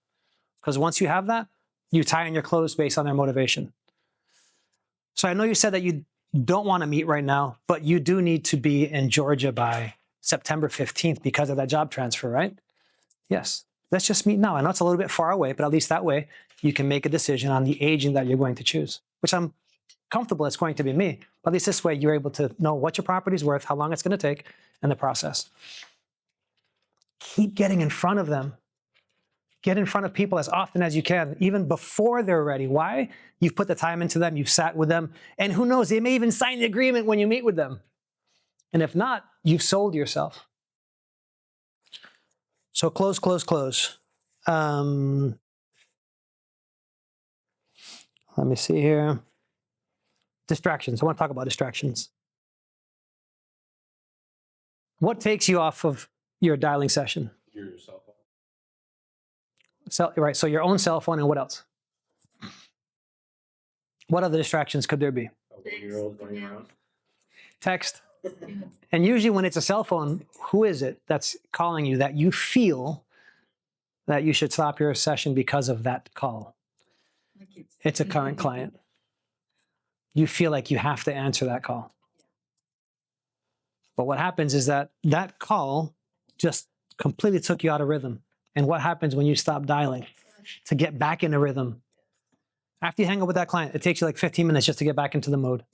Because once you have that, you tie in your close based on their motivation. So I know you said that you don't want to meet right now, but you do need to be in Georgia by September 15th because of that job transfer, right? Yes. Let's just meet now. I know it's a little bit far away, but at least that way you can make a decision on the agent that you're going to choose, which I'm comfortable it's going to be me. But at least this way you're able to know what your property's worth, how long it's going to take, and the process. Keep getting in front of them. Get in front of people as often as you can, even before they're ready. Why? You've put the time into them, you've sat with them, and who knows, they may even sign the agreement when you meet with them. And if not, you've sold yourself. So close. Let me see here. Distractions. I want to talk about distractions. What takes you off of your dialing session? Your cell phone. Right, so your own cell phone, and what else? What other distractions could there be? A 1-year-old running around. Text. And usually when it's a cell phone, who is it that's calling you that you feel that you should stop your session because of that call? It's a current client. You feel like you have to answer that call. But what happens is that call just completely took you out of rhythm. And what happens when you stop dialing to get back in a rhythm? After you hang up with that client, it takes you like 15 minutes just to get back into the mode.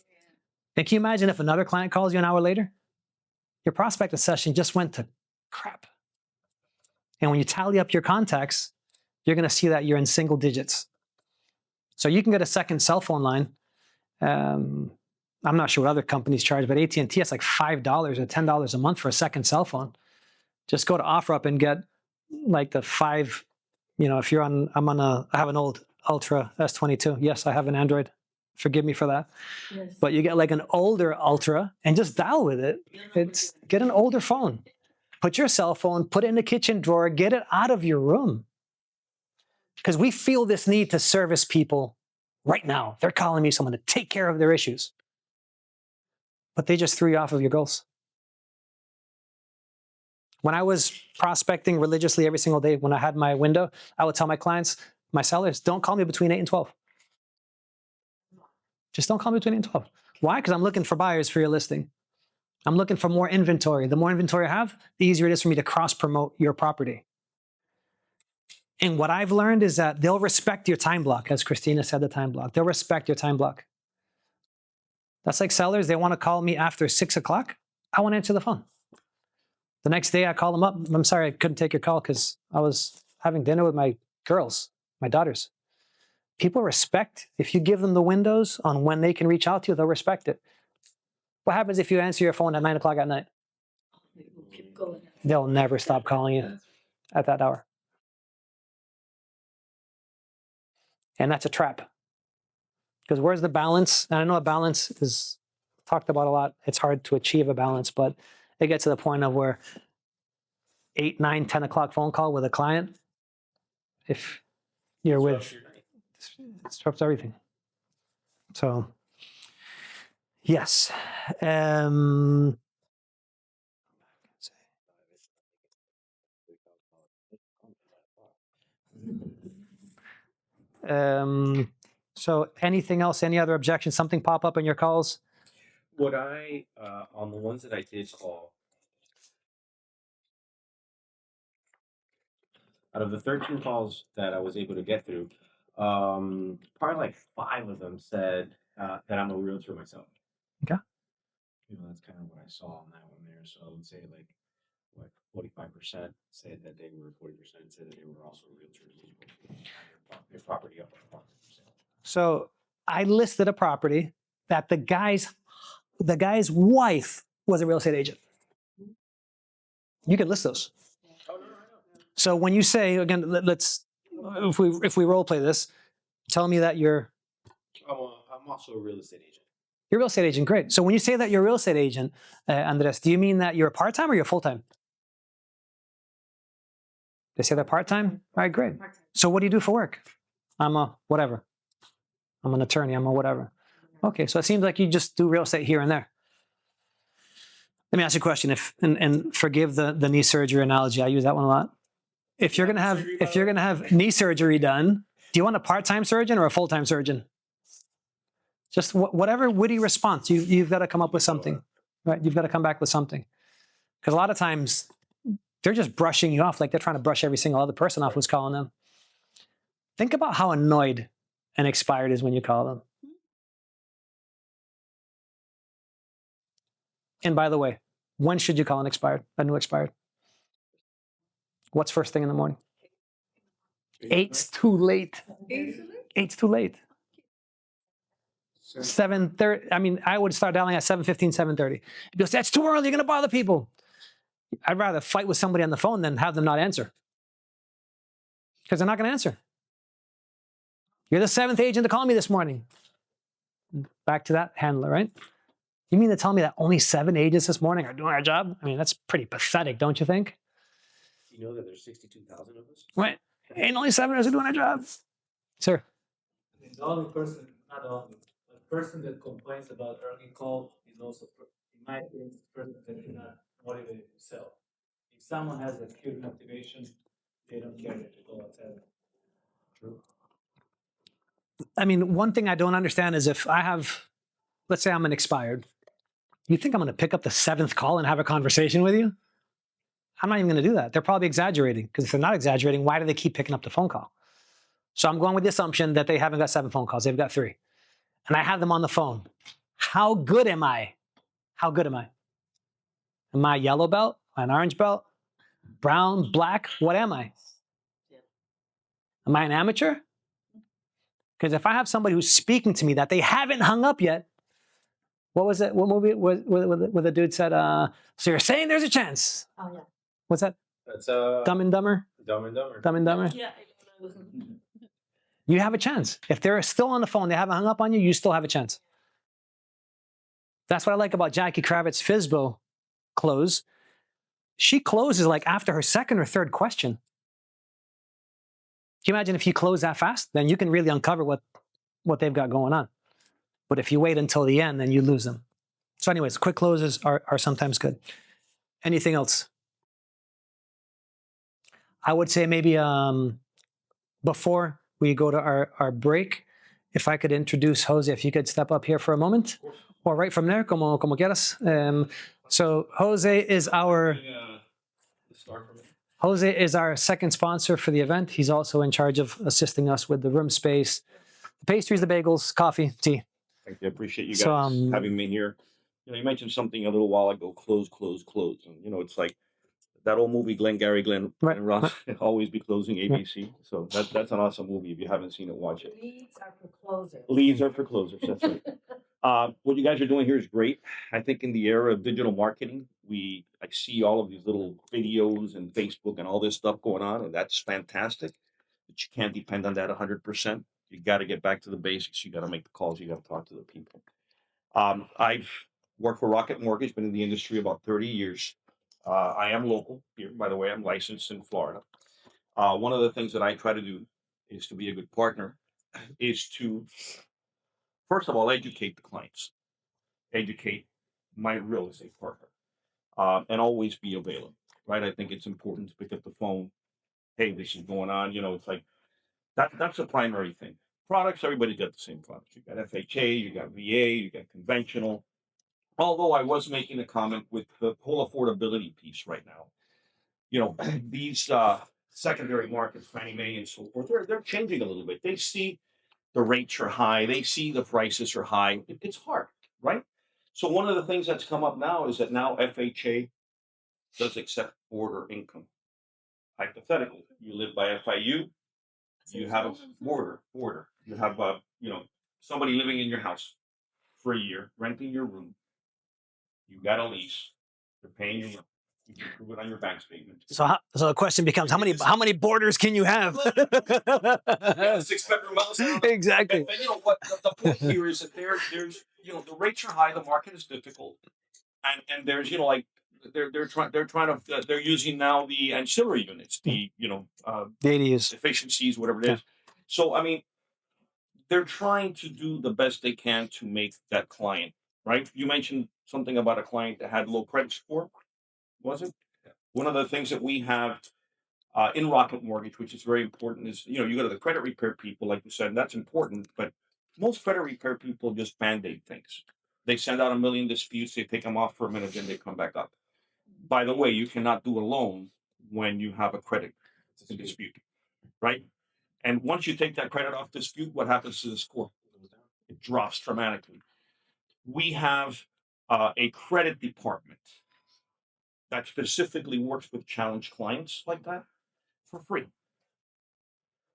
And can you imagine if another client calls you an hour later? Your prospecting session just went to crap. And when you tally up your contacts, you're going to see that you're in single digits. So you can get a second cell phone line. I'm not sure what other companies charge, but AT&T, it's like $5 or $10 a month for a second cell phone. Just go to OfferUp and get like the 5, if you're on, I have an old Ultra S22. Yes, I have an Android. Forgive me for that. Yes. But you get like an older Ultra and just dial with it. Get an older phone. Put your cell phone, put it in the kitchen drawer, get it out of your room. Because we feel this need to service people right now. They're calling me someone to take care of their issues. But they just threw you off of your goals. When I was prospecting religiously every single day, when I had my window, I would tell my clients, my sellers, don't call me between 8 and 12. Just don't call me between 8 and 12. Why? Because I'm looking for buyers for your listing. I'm looking for more inventory. The more inventory I have, the easier it is for me to cross-promote your property. And what I've learned is that they'll respect your time block, as Christina said, the time block. They'll respect your time block. That's like sellers, they want to call me after 6 o'clock. I want to answer the phone. The next day I call them up. I'm sorry, I couldn't take your call because I was having dinner with my girls, my daughters. People respect, if you give them the windows on when they can reach out to you, they'll respect it. What happens if you answer your phone at 9 o'clock at night? Keep going. They'll never stop calling you at that hour. And that's a trap. Because where's the balance? And I know a balance is talked about a lot. It's hard to achieve a balance, but it gets to the point of where 8, 9, 10 o'clock phone call with a client, if you're with, it disrupts everything. So, yes. So anything else, any other objections, something pop up in your calls? What I on the ones that I did call, out of the 13 calls that I was able to get through, probably like 5 of them said that I'm a realtor myself. Okay. That's kind of what I saw on that one there. So I would say like what 45% said that they were 40% said that they were also realtors as well. Their property up for sale. So I listed a property that the guy's wife was a real estate agent. You can list those. Oh no, I know. So when you say again, let's if we role play this, tell me that you're I'm also a real estate agent. you're a real estate agent. Great. So when you say that you're a real estate agent, Andres, do you mean that you're part time or you're full time? They say they're part time. All right, great. Part-time. So what do you do for work? I'm a whatever. I'm an attorney. I'm a whatever. Okay, so it seems like you just do real estate here and there. Let me ask you a question. And forgive the knee surgery analogy. I use that one a lot. If you're gonna have knee surgery done, do you want a part-time surgeon or a full-time surgeon? Just whatever witty response. You've got to come up with something, right? You've got to come back with something. Because a lot of times they're just brushing you off, like they're trying to brush every single other person off who's calling them. Think about how annoyed and expired is when you call them. And by the way, when should you call an expired, a new expired? What's first thing in the morning? 8's too late. 8's too late. 7:30. I mean, I would start dialing at 7:15, 7:30. Because that's too early. You're going to bother people. I'd rather fight with somebody on the phone than have them not answer. Because they're not going to answer. You're the 7th agent to call me this morning. Back to that handler, right? You mean to tell me that only 7 agents this morning are doing our job? I mean, that's pretty pathetic, don't you think? You know that there's 62,000 of us? Right. Ain't only 7 of us are doing our job. Sir. I mean, the only person, not the only, the person that complains about early call is also, in my opinion, the person that is not motivated to sell. If someone has a pure motivation, they don't care that you go outside. True. I mean, one thing I don't understand is if I have, let's say I'm an expired, you think I'm going to pick up the 7th call and have a conversation with you? I'm not even going to do that. They're probably exaggerating, because if they're not exaggerating, why do they keep picking up the phone call? So I'm going with the assumption that they haven't got 7 phone calls. They've got 3. And I have them on the phone. How good am I? How good am I? Am I a yellow belt? An orange belt? Brown? Black? What am I? Am I an amateur? Because if I have somebody who's speaking to me that they haven't hung up yet, what was it? What movie where the dude said, so you're saying there's a chance? Oh yeah. What's that? That's Dumb and Dumber? Dumb and Dumber. Dumb and Dumber? Yeah. You have a chance. If they're still on the phone, they haven't hung up on you, you still have a chance. That's what I like about Jackie Kravitz's FSBO close. She closes like after her 2nd or 3rd question. Can you imagine if you close that fast? Then you can really uncover what they've got going on. But if you wait until the end, then you lose them. So anyways, quick closes are sometimes good. Anything else? I would say maybe before we go to our break, if I could introduce Jose, if you could step up here for a moment. Or right from there, como quieras. So Jose is our second sponsor for the event. He's also in charge of assisting us with the room space, the pastries, the bagels, coffee, tea. Thank you. I appreciate you guys So, having me here. You mentioned something a little while ago, close. And it's like that old movie, Glengarry Glen Ross, always be closing ABC. So that's an awesome movie. If you haven't seen it, watch it. Leads are for closers. Leads are for closers. That's right. What you guys are doing here is great. I think in the era of digital marketing, I see all of these little videos and Facebook and all this stuff going on, and that's fantastic. But you can't depend on that 100%. You got to get back to the basics. You got to make the calls. You got to talk to the people. I've worked for Rocket Mortgage, been in the industry about 30 years. I am local here, by the way. I'm licensed in Florida. One of the things that I try to do is to be a good partner, is to, first of all, educate the clients, educate my real estate partner, and always be available, right? I think it's important to pick up the phone. Hey, this is going on. It's like, that's the primary thing. Products, everybody's got the same products. You got FHA, you got VA, you got conventional. although I was making a comment with the whole affordability piece right now, you know, these secondary markets, Fannie Mae and so forth, they're changing a little bit. They see the rates are high, they see the prices are high. It's hard, right? So one of the things that's come up now is that now FHA does accept border income. Hypothetically, you live by FIU, you have a border. You have you know, somebody living in your house for a year, renting your room. You got a lease. You're paying your rent. You can prove it on your bank statement. So the question becomes, how many borders can you have? Yeah, 6 bedroom house. Exactly. And you know what? The point here is that there's you know, the rates are high, the market is difficult, and there's, you know, like they're using now the ancillary units, the you know The ADUs. efficiencies, whatever it Yeah. is. So I mean, they're trying to do the best they can to make that client, right. You mentioned something about a client that had low credit score, was it? One of the things that we have in Rocket Mortgage, which is very important, is, you know, you go to the credit repair people, like you said, and that's important. But most credit repair people just band-aid things. They send out a million disputes, they take them off for a minute, then they come back up. By the way, you cannot do a loan when you have a credit dispute, right? And once you take that credit off dispute, what happens to the score? It drops dramatically. We have a credit department that specifically works with challenged clients like that for free.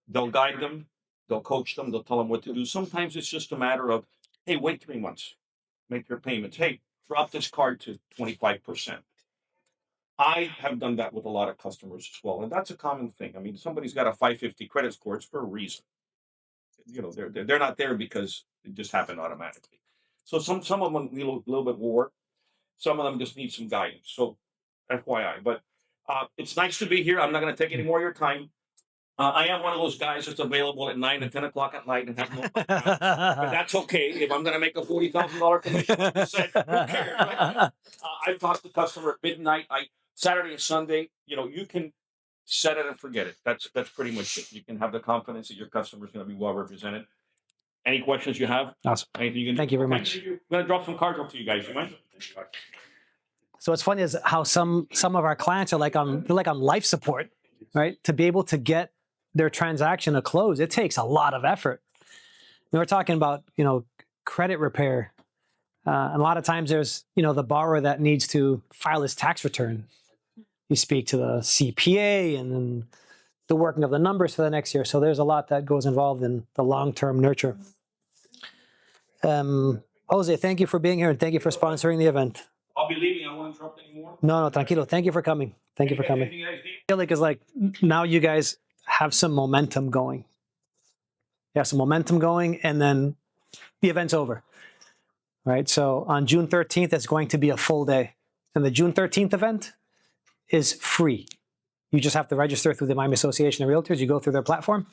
They'll guide them, they'll coach them, they'll tell them what to do. Sometimes it's just a matter of, hey, wait 3 months, make your payments. Hey, drop this card to 25%. I have done that with a lot of customers as well, and that's a common thing. I mean, somebody's got a 550 credit score, it's for a reason. You know, they're not there because it just happened automatically. So some of them need a little bit more. Some of them just need some guidance. So, FYI, but it's nice to be here. I'm not going to take any more of your time. I am one of those guys that's available at 9 and 10 o'clock at night and have no, but that's okay. If I'm going to make a $40,000 commission, like you said, who cares, right? I've talked to the customer at midnight. Saturday and Sunday, you know, you can set it and forget it. That's pretty much it. You can have the confidence that your customer is going to be well represented. Any questions you have? Awesome. Anything you can? Thank you very Okay. much. I'm going to drop some cards off to you guys. You mind? So what's funny is how some of our clients are they're like on life support, right? To be able to get their transaction to close, it takes a lot of effort. We were talking about, you know, credit repair. And a lot of times there's, you know, the borrower that needs to file his tax return. You speak to the CPA and then the working of the numbers for the next year. So there's a lot that goes involved in the long-term nurture. Jose, thank you for being here and thank you for sponsoring the event. I'll be leaving. I won't interrupt anymore. No, tranquilo. Thank you for coming. Thank you for coming. I feel like it's like now you guys have some momentum going. You have some momentum going, and then the event's over. Right? So on June 13th, it's going to be a full day. And the June 13th event is free. You just have to register through the Miami Association of Realtors. You go through their platform.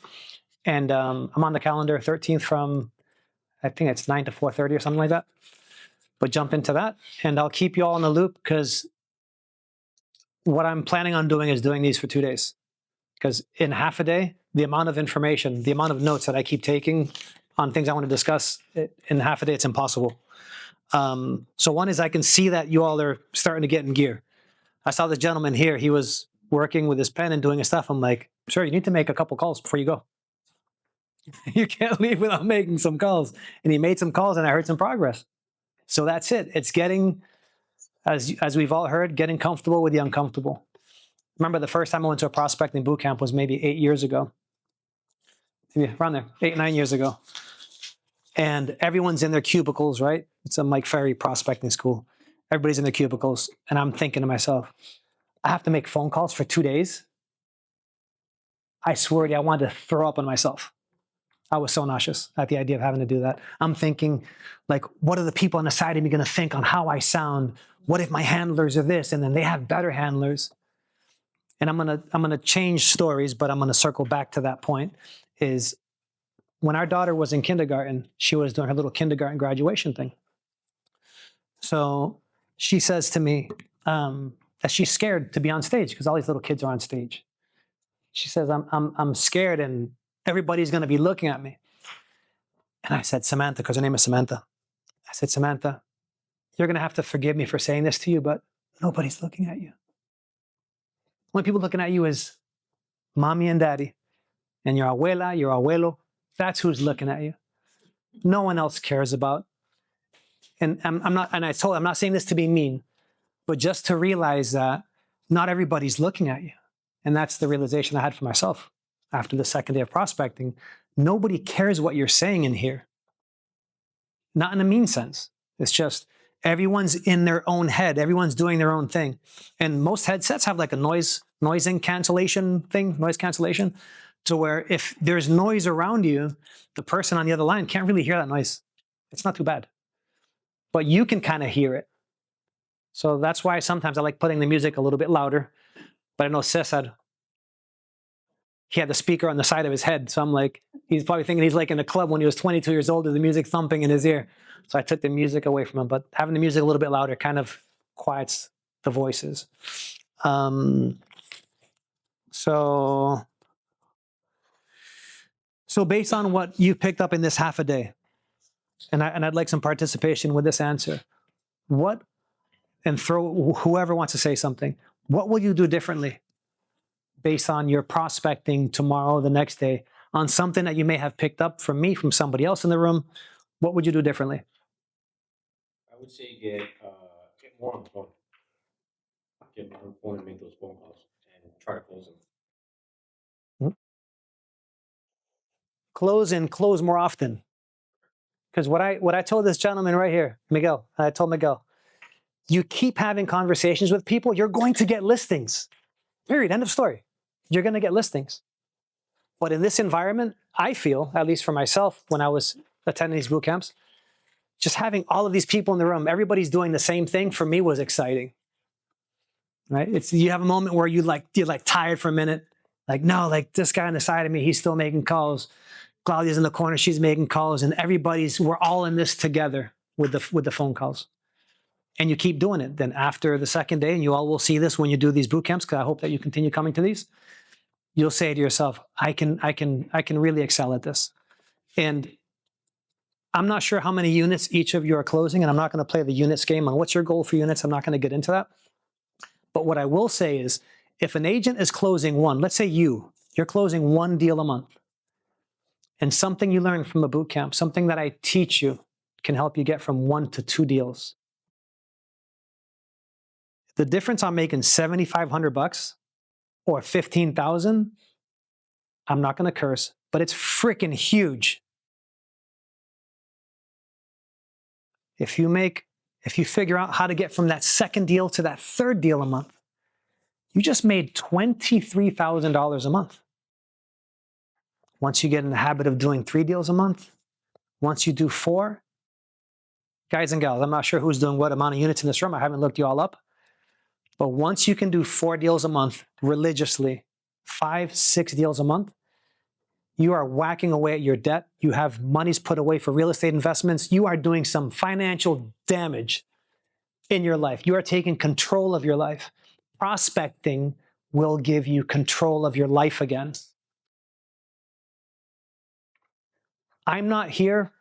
And I'm on the calendar 13th from, I think it's 9 to 4:30 or something like that. But jump into that, and I'll keep you all in the loop because what I'm planning on doing is doing these for 2 days. Because in half a day, the amount of information, the amount of notes that I keep taking on things I want to discuss, in half a day, it's impossible. So one is I can see that you all are starting to get in gear. I saw this gentleman here. He was working with his pen and doing his stuff. I'm like, sir, you need to make a couple calls before you go. You can't leave without making some calls. And he made some calls and I heard some progress. So that's it. It's getting, as we've all heard, getting comfortable with the uncomfortable. Remember the first time I went to a prospecting boot camp was maybe 8 years ago. Maybe around there, 8, 9 years ago. And everyone's in their cubicles, right? It's a Mike Ferry prospecting school. Everybody's in their cubicles. And I'm thinking to myself, I have to make phone calls for 2 days? I swear to you, I wanted to throw up on myself. I was so nauseous at the idea of having to do that. I'm thinking, like, what are the people on the side of me going to think on how I sound? What if my handlers are this? And then they have better handlers. And I'm gonna change stories, but I'm gonna circle back to that point, is when our daughter was in kindergarten, she was doing her little kindergarten graduation thing. So she says to me that she's scared to be on stage because all these little kids are on stage. She says, I'm scared and everybody's gonna be looking at me. And I said, Samantha, because her name is Samantha. I said, Samantha, you're going to have to forgive me for saying this to you, but nobody's looking at you. Only people looking at you is mommy and daddy and your abuela, your abuelo. That's who's looking at you. No one else cares about. And I'm not saying this to be mean, but just to realize that not everybody's looking at you. And that's the realization I had for myself after the second day of prospecting. Nobody cares what you're saying in here. Not in a mean sense. It's just everyone's in their own head. Everyone's doing their own thing. And most headsets have like a noise cancellation thing, noise cancellation, to where if there's noise around you, the person on the other line can't really hear that noise. It's not too bad. But you can kind of hear it. So that's why sometimes I like putting the music a little bit louder. But I know Cesar, he had the speaker on the side of his head. So I'm like, he's probably thinking he's like in a club when he was 22 years old with the music thumping in his ear. So I took the music away from him. But having the music a little bit louder kind of quiets the voices. So based on what you picked up in this half a day, and I'd like some participation with this answer, and throw whoever wants to say something, what will you do differently based on your prospecting tomorrow, the next day, on something that you may have picked up from me, from somebody else in the room? What would you do differently? I would say get more on the phone. Get more on the phone and make those phone calls and try to close them. Close more often. Because what I told this gentleman right here, Miguel, I told Miguel, you keep having conversations with people, you're going to get listings. Period. End of story. You're going to get listings. But in this environment, I feel, at least for myself, when I was attending these boot camps, just having all of these people in the room, everybody's doing the same thing, for me was exciting. Right? You have a moment where you're tired for a minute. Like, no, like this guy on the side of me, he's still making calls. Claudia's in the corner, she's making calls, and we're all in this together with the phone calls. And you keep doing it. Then after the second day, and you all will see this when you do these boot camps, because I hope that you continue coming to these, you'll say to yourself, I can really excel at this. And I'm not sure how many units each of you are closing, and I'm not going to play the units game on what's your goal for units. I'm not going to get into that. But what I will say is, if an agent is closing one, let's say you're closing one deal a month, and something you learn from a boot camp, something that I teach you, can help you get from 1 to 2 deals. The difference on making $7,500 or $15,000, I'm not going to curse, but it's freaking huge. If you figure out how to get from that second deal to that third deal a month, you just made $23,000 a month. Once you get in the habit of doing 3 deals a month, once you do 4, guys and gals, I'm not sure who's doing what amount of units in this room. I haven't looked you all up. But once you can do 4 deals a month religiously, 5, 6 deals a month, you are whacking away at your debt. You have monies put away for real estate investments. You are doing some financial damage in your life. You are taking control of your life. Prospecting will give you control of your life again. I'm not here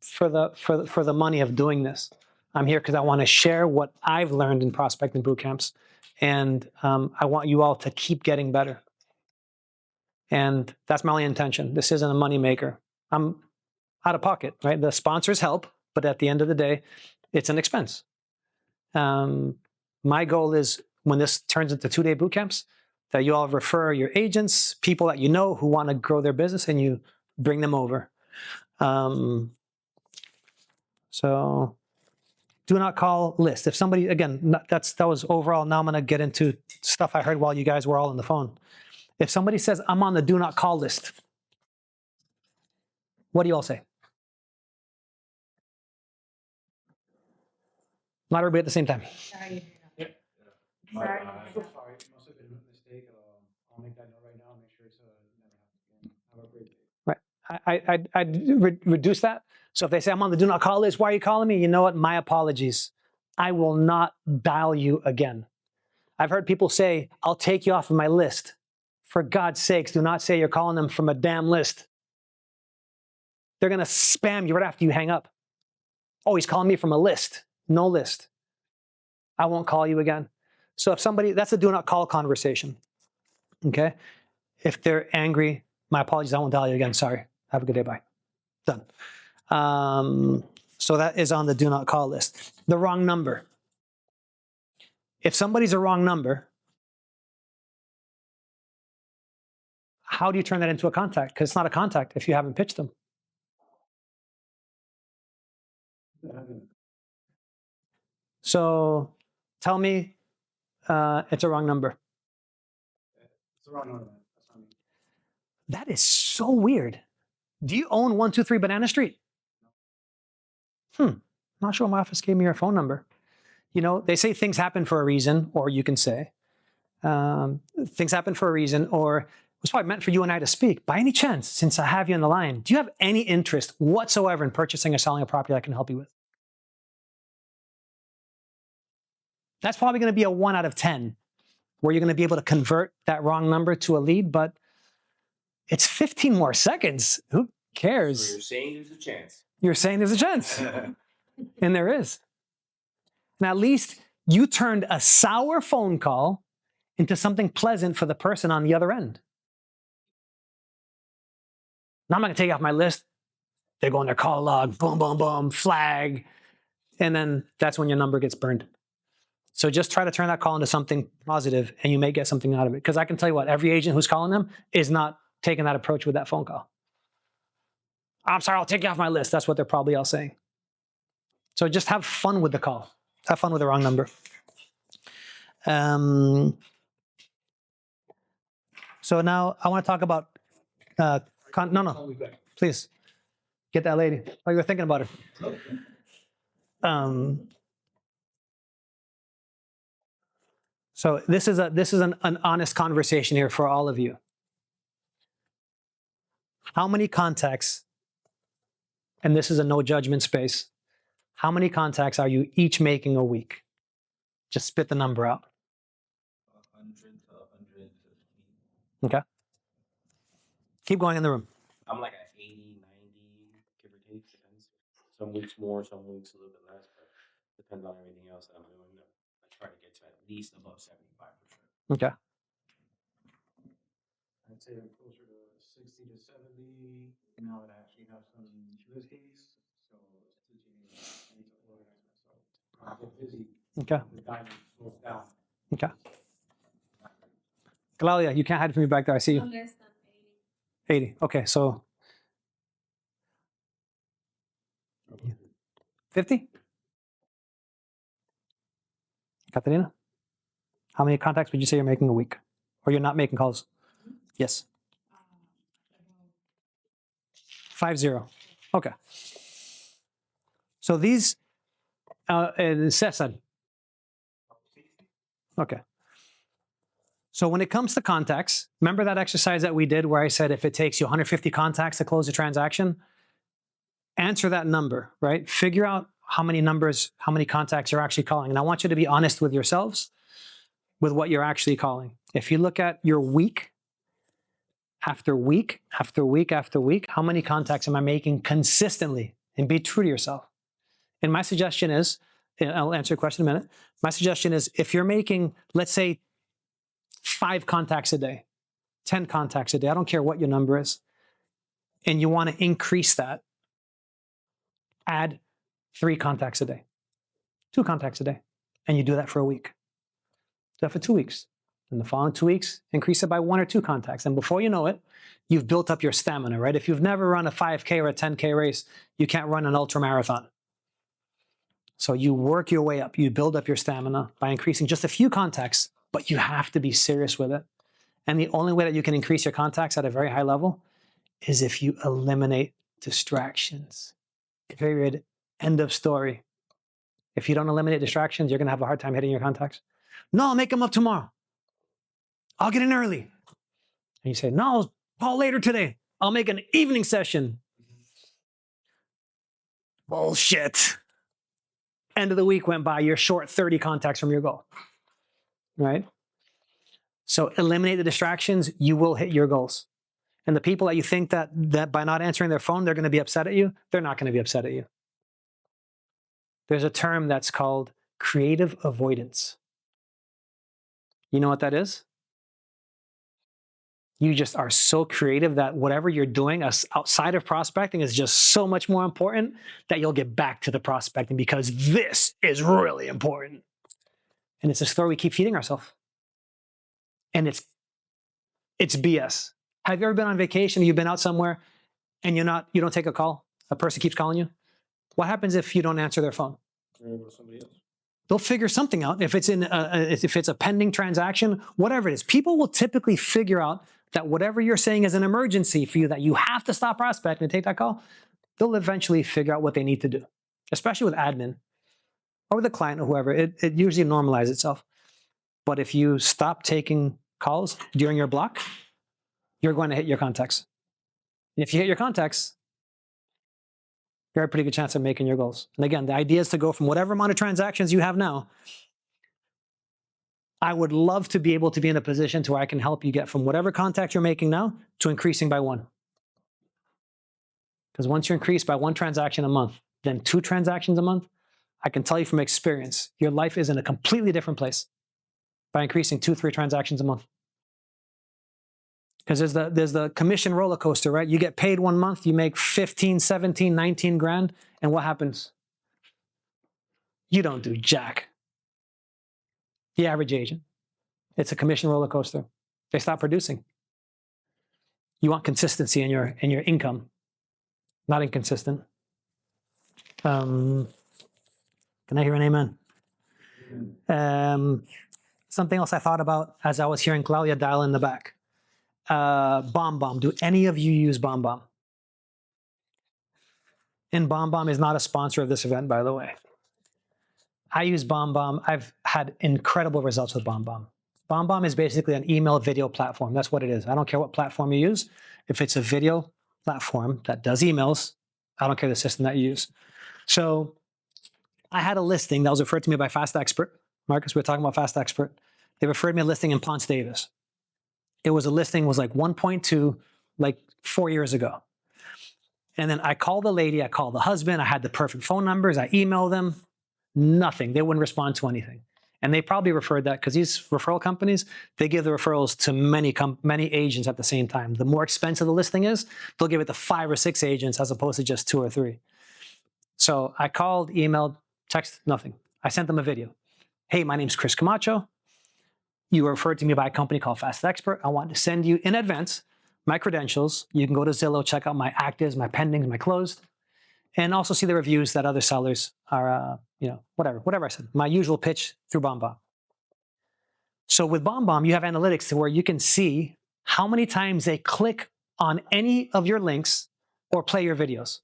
for the money of doing this. I'm here because I want to share what I've learned in prospecting boot camps, and I want you all to keep getting better. And that's my only intention. This isn't a moneymaker. I'm out of pocket, right? The sponsors help, but at the end of the day, it's an expense. My goal is, when this turns into 2-day boot camps, that you all refer your agents, people that you know who want to grow their business, and you bring them over. So do not call list. If somebody, again, that was overall. Now I'm going to get into stuff I heard while you guys were all on the phone. If somebody says, I'm on the do not call list, what do you all say? Not everybody at the same time. Sorry. Sorry. Sorry. Must have been a mistake. I'll make that note right now and make sure it's never happens again. Have a great day. I'd reduce that. So if they say, I'm on the do not call list, why are you calling me? You know what? My apologies. I will not dial you again. I've heard people say, I'll take you off of my list. For God's sakes, do not say you're calling them from a damn list. They're going to spam you right after you hang up. Oh, he's calling me from a list. no list. I won't call you again. So if somebody, that's a do not call conversation. Okay? If they're angry, my apologies, I won't dial you again. Sorry. Have a good day. Bye. Done. So that is on the do not call list. The wrong number. If somebody's a wrong number, how do you turn that into a contact? Because it's not a contact if you haven't pitched them. So tell me it's a wrong number. It's the wrong number. That's not me. That is so weird. Do you own 123 Banana Street? Not sure my office gave me your phone number. You know, they say things happen for a reason, or you can say things happen for a reason, or it was probably meant for you and I to speak. By any chance, since I have you on the line, do you have any interest whatsoever in purchasing or selling a property I can help you with? That's probably going to be a 1 out of 10, where you're going to be able to convert that wrong number to a lead, but it's 15 more seconds. Who cares? So you're saying there's a chance. You're saying there's a chance. And there is. And at least you turned a sour phone call into something pleasant for the person on the other end. Now I'm not going to take you off my list. They go on their call log, boom, boom, boom, flag. And then that's when your number gets burned. So just try to turn that call into something positive and you may get something out of it. Because I can tell you what, every agent who's calling them is not taking that approach with that phone call. I'm sorry, I'll take you off my list. That's what they're probably all saying. So just have fun with the call. Have fun with the wrong number. So now I want to talk about, no, please, get that lady. Oh, you were thinking about her. So this is an honest conversation here for all of you. How many contacts, and this is a no judgment space, how many contacts are you each making a week? Just spit the number out. 100 to 150. Okay. Keep going in the room. I'm like at 80, 90, give or take, depends. Some weeks more, some weeks a little bit less, but depends on everything else that I'm doing. I try to get to at least above 75%. Okay. I'd say I'm closer to 60 to 70 now that I actually have some listings. So I need to organize myself. I get busy. Okay. The diamond slows down. Okay. Claudia, you can't hide from me back there. I see you. Less than 80. Okay, so 50? Catalina? How many contacts would you say you're making a week? Or you're not making calls? Yes. 50. Okay. So these, Cesar. Okay. So when it comes to contacts, remember that exercise that we did where I said if it takes you 150 contacts to close a transaction? Answer that number, right? Figure out how many contacts you're actually calling. And I want you to be honest with yourselves with what you're actually calling. If you look at your week, after week, after week, after week, how many contacts am I making consistently? And be true to yourself. And my suggestion is, and I'll answer your question in a minute. My suggestion is if you're making, let's say, 5 contacts a day, 10 contacts a day, I don't care what your number is, and you want to increase that, add 3 contacts a day, 2 contacts a day, and you do that for a week. Do that for 2 weeks. In the following 2 weeks, increase it by 1 or 2 contacts. And before you know it, you've built up your stamina, right? If you've never run a 5K or a 10K race, you can't run an ultra marathon. So you work your way up. You build up your stamina by increasing just a few contacts, but you have to be serious with it. And the only way that you can increase your contacts at a very high level is if you eliminate distractions. Period. End of story. If you don't eliminate distractions, you're going to have a hard time hitting your contacts. No, I'll make them up tomorrow. I'll get in early. And you say, no, I'll call later today. I'll make an evening session. Bullshit. End of the week went by, you're short 30 contacts from your goal. Right? So eliminate the distractions, you will hit your goals. And the people that you think that by not answering their phone, they're going to be upset at you, they're not going to be upset at you. there's a term that's called creative avoidance. You know what that is? You just are so creative that whatever you're doing outside of prospecting is just so much more important that you'll get back to the prospecting because this is really important. And it's a story we keep feeding ourselves. And it's BS. Have you ever been on vacation? You've been out somewhere and you don't take a call? A person keeps calling you? What happens if you don't answer their phone? Somebody else. They'll figure something out. If it's a pending transaction, whatever it is, people will typically figure out that whatever you're saying is an emergency for you, that you have to stop prospecting and take that call. They'll eventually figure out what they need to do, especially with admin or with the client or whoever. It usually normalizes itself. But if you stop taking calls during your block, you're going to hit your contacts. And if you hit your contacts, you have a pretty good chance of making your goals. And again, the idea is to go from whatever amount of transactions you have now. I would love to be able to be in a position to where I can help you get from whatever contact you're making now to increasing by 1. Because once you increase by 1 transaction a month, then 2 transactions a month, I can tell you from experience, your life is in a completely different place by increasing 2-3 transactions a month. Because there's the commission roller coaster, right? You get paid 1 month, you make 15, 17, 19 grand, and what happens? You don't do jack. The average agent. It's a commission roller coaster. They stop producing. You want consistency in your income, not inconsistent. Can I hear an amen? Something else I thought about as I was hearing Claudia dial in the back. BombBomb. Do any of you use BombBomb? And BombBomb is not a sponsor of this event, by the way. I use BombBomb. I've had incredible results with BombBomb. BombBomb is basically an email video platform. That's what it is. I don't care what platform you use. If it's a video platform that does emails, I don't care the system that you use. So I had a listing that was referred to me by Fast Expert. Marcus, we were talking about Fast Expert. They referred me a listing in Ponce Davis. It was a listing, was like 1.2, like 4 years ago. And then I called the lady, I called the husband, I had the perfect phone numbers, I emailed them. Nothing. They wouldn't respond to anything. And they probably referred that because these referral companies, they give the referrals to many agents at the same time. The more expensive the listing is, they'll give it to 5 or 6 agents as opposed to just 2 or 3. So I called, emailed, texted, nothing. I sent them a video. Hey, my name's Chris Camacho. You were referred to me by a company called Fast Expert. I want to send you in advance my credentials. You can go to Zillow, check out my actives, my pendings, my closed, and also see the reviews that other sellers are, whatever I said. My usual pitch through BombBomb. So with BombBomb, you have analytics to where you can see how many times they click on any of your links or play your videos.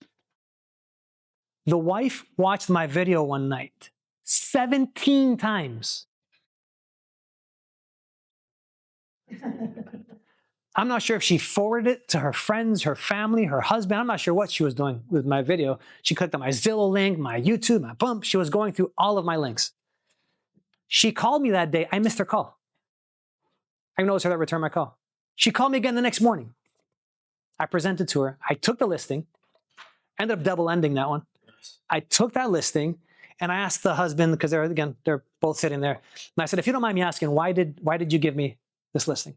The wife watched my video one night 17 times. I'm not sure if she forwarded it to her friends, her family, her husband. I'm not sure what she was doing with my video. She clicked on my Zillow link, my YouTube, my bump. She was going through all of my links. She called me that day. I missed her call. I noticed her that returned my call. She called me again the next morning. I presented to her. I took the listing. Ended up double ending that one. I took that listing and I asked the husband, because they're both sitting there. And I said, if you don't mind me asking, why did you give me this listing?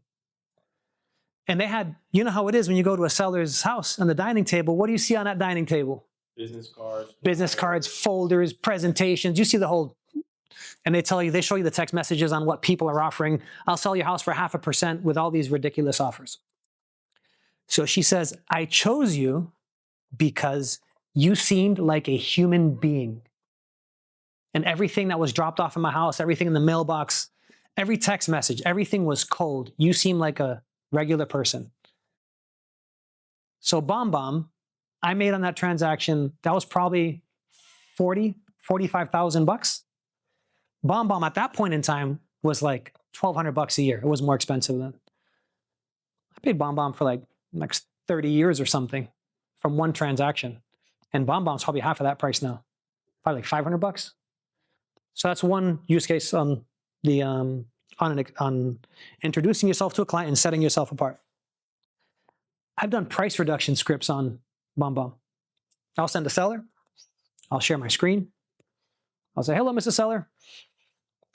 And they had, you know how it is when you go to a seller's house on the dining table, what do you see on that dining table? Business cards, folders, presentations. You see the whole, and they show you the text messages on what people are offering. I'll sell your house for 0.5% with all these ridiculous offers. So she says, I chose you because you seemed like a human being. And everything that was dropped off in my house, everything in the mailbox, every text message, everything was cold. You seem like a regular person. So BombBomb, I made on that transaction, that was probably $45,000. BombBomb at that point in time was like $1,200 a year. It was more expensive then. I paid BombBomb for like next 30 years or something from one transaction. And BombBomb's probably half of that price now. Probably like $500. So that's one use case on the on introducing yourself to a client and setting yourself apart. I've done price reduction scripts on BombBomb. I'll send a seller. I'll share my screen. I'll say, hello, Mr. Seller.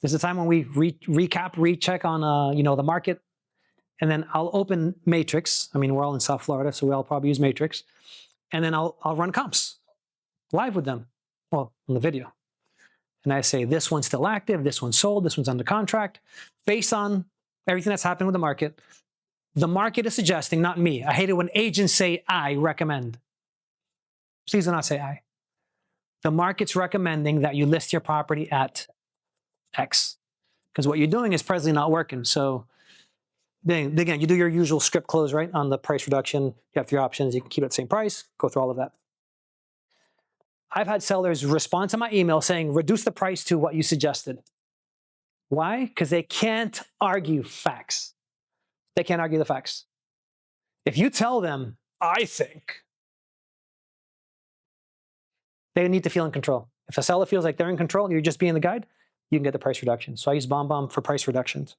This is the time when we recheck on the market. And then I'll open Matrix. I mean, we're all in South Florida, so we all probably use Matrix. And then I'll run comps live with them, well, on the video. And I say, this one's still active, this one's sold, this one's under contract. Based on everything that's happening with the market is suggesting, not me. I hate it when agents say, I recommend. Please do not say I. The market's recommending that you list your property at X. Because what you're doing is presently not working. So then, again, you do your usual script close, right? On the price reduction, you have 3 options. You can keep it at the same price, go through all of that. I've had sellers respond to my email saying, reduce the price to what you suggested. Why? Because they can't argue facts. They can't argue the facts. If you tell them, I think, they need to feel in control. If a seller feels like they're in control and you're just being the guide, you can get the price reduction. So I use BombBomb for price reductions.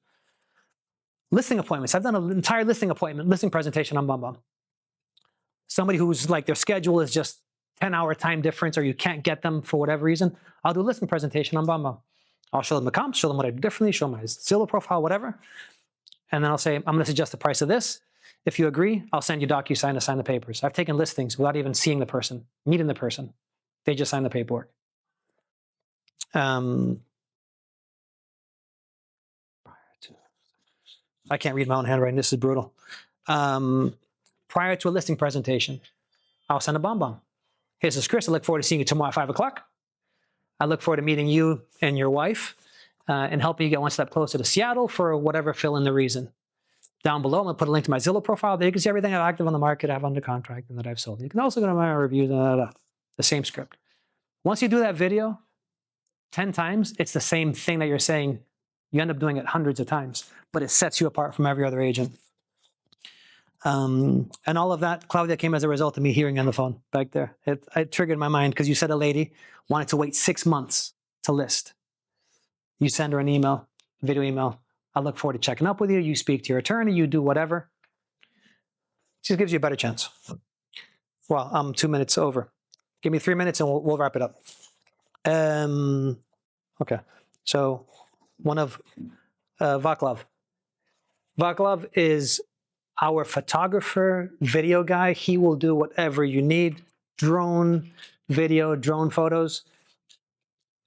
Listing appointments. I've done an entire listing presentation on BombBomb. Somebody who's like their schedule is just 10-hour time difference or you can't get them for whatever reason, I'll do a listing presentation on BombBomb. I'll show them the comps, show them what I do differently, show them my Zillow profile, whatever. And then I'll say, I'm going to suggest the price of this. If you agree, I'll send you DocuSign to sign the papers. I've taken listings without even seeing the person, meeting the person. They just sign the paperwork. I can't read my own handwriting. This is brutal. Prior to a listing presentation, I'll send a BombBomb. Hey, this is Chris. I look forward to seeing you tomorrow at 5 o'clock. I look forward to meeting you and your wife and helping you get one step closer to Seattle for whatever fill in the reason. Down below, I'm going to put a link to my Zillow profile. There you can see everything I have active on the market, I have under contract, and that I've sold. You can also go to my reviews, the same script. Once you do that video 10 times, it's the same thing that you're saying. You end up doing it hundreds of times, but it sets you apart from every other agent. And all of that, Claudia, came as a result of me hearing you on the phone back there. It triggered my mind because you said a lady wanted to wait 6 months to list. You send her an email, video email. I look forward to checking up with you. You speak to your attorney, you do whatever. Just gives you a better chance. Well, I'm 2 minutes over. Give me 3 minutes and we'll wrap it up. Okay, so one of Vaclav. Vaclav is our photographer, video guy. He will do whatever you need. Drone video, drone photos.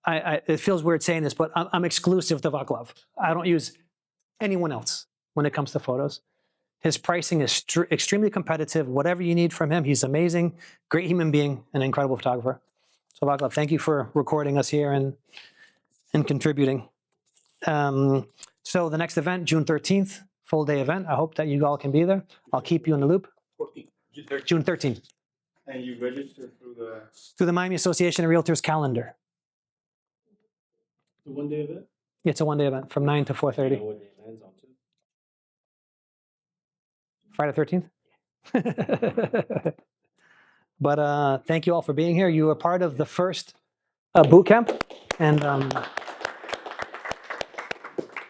It feels weird saying this, but I'm exclusive to Vaclav. I don't use anyone else when it comes to photos. His pricing is extremely competitive. Whatever you need from him, he's amazing, great human being, an incredible photographer. So Vaclav, thank you for recording us here and contributing. So the next event, June 13th, full day event. I hope that you all can be there. I'll keep you in the loop. 14th. June 13th. And you register through the... Through the Miami Association of Realtors calendar. The one-day event? It's a one-day event from 9 to 4:30. Friday 13th? But thank you all for being here. You were part of the first boot camp. And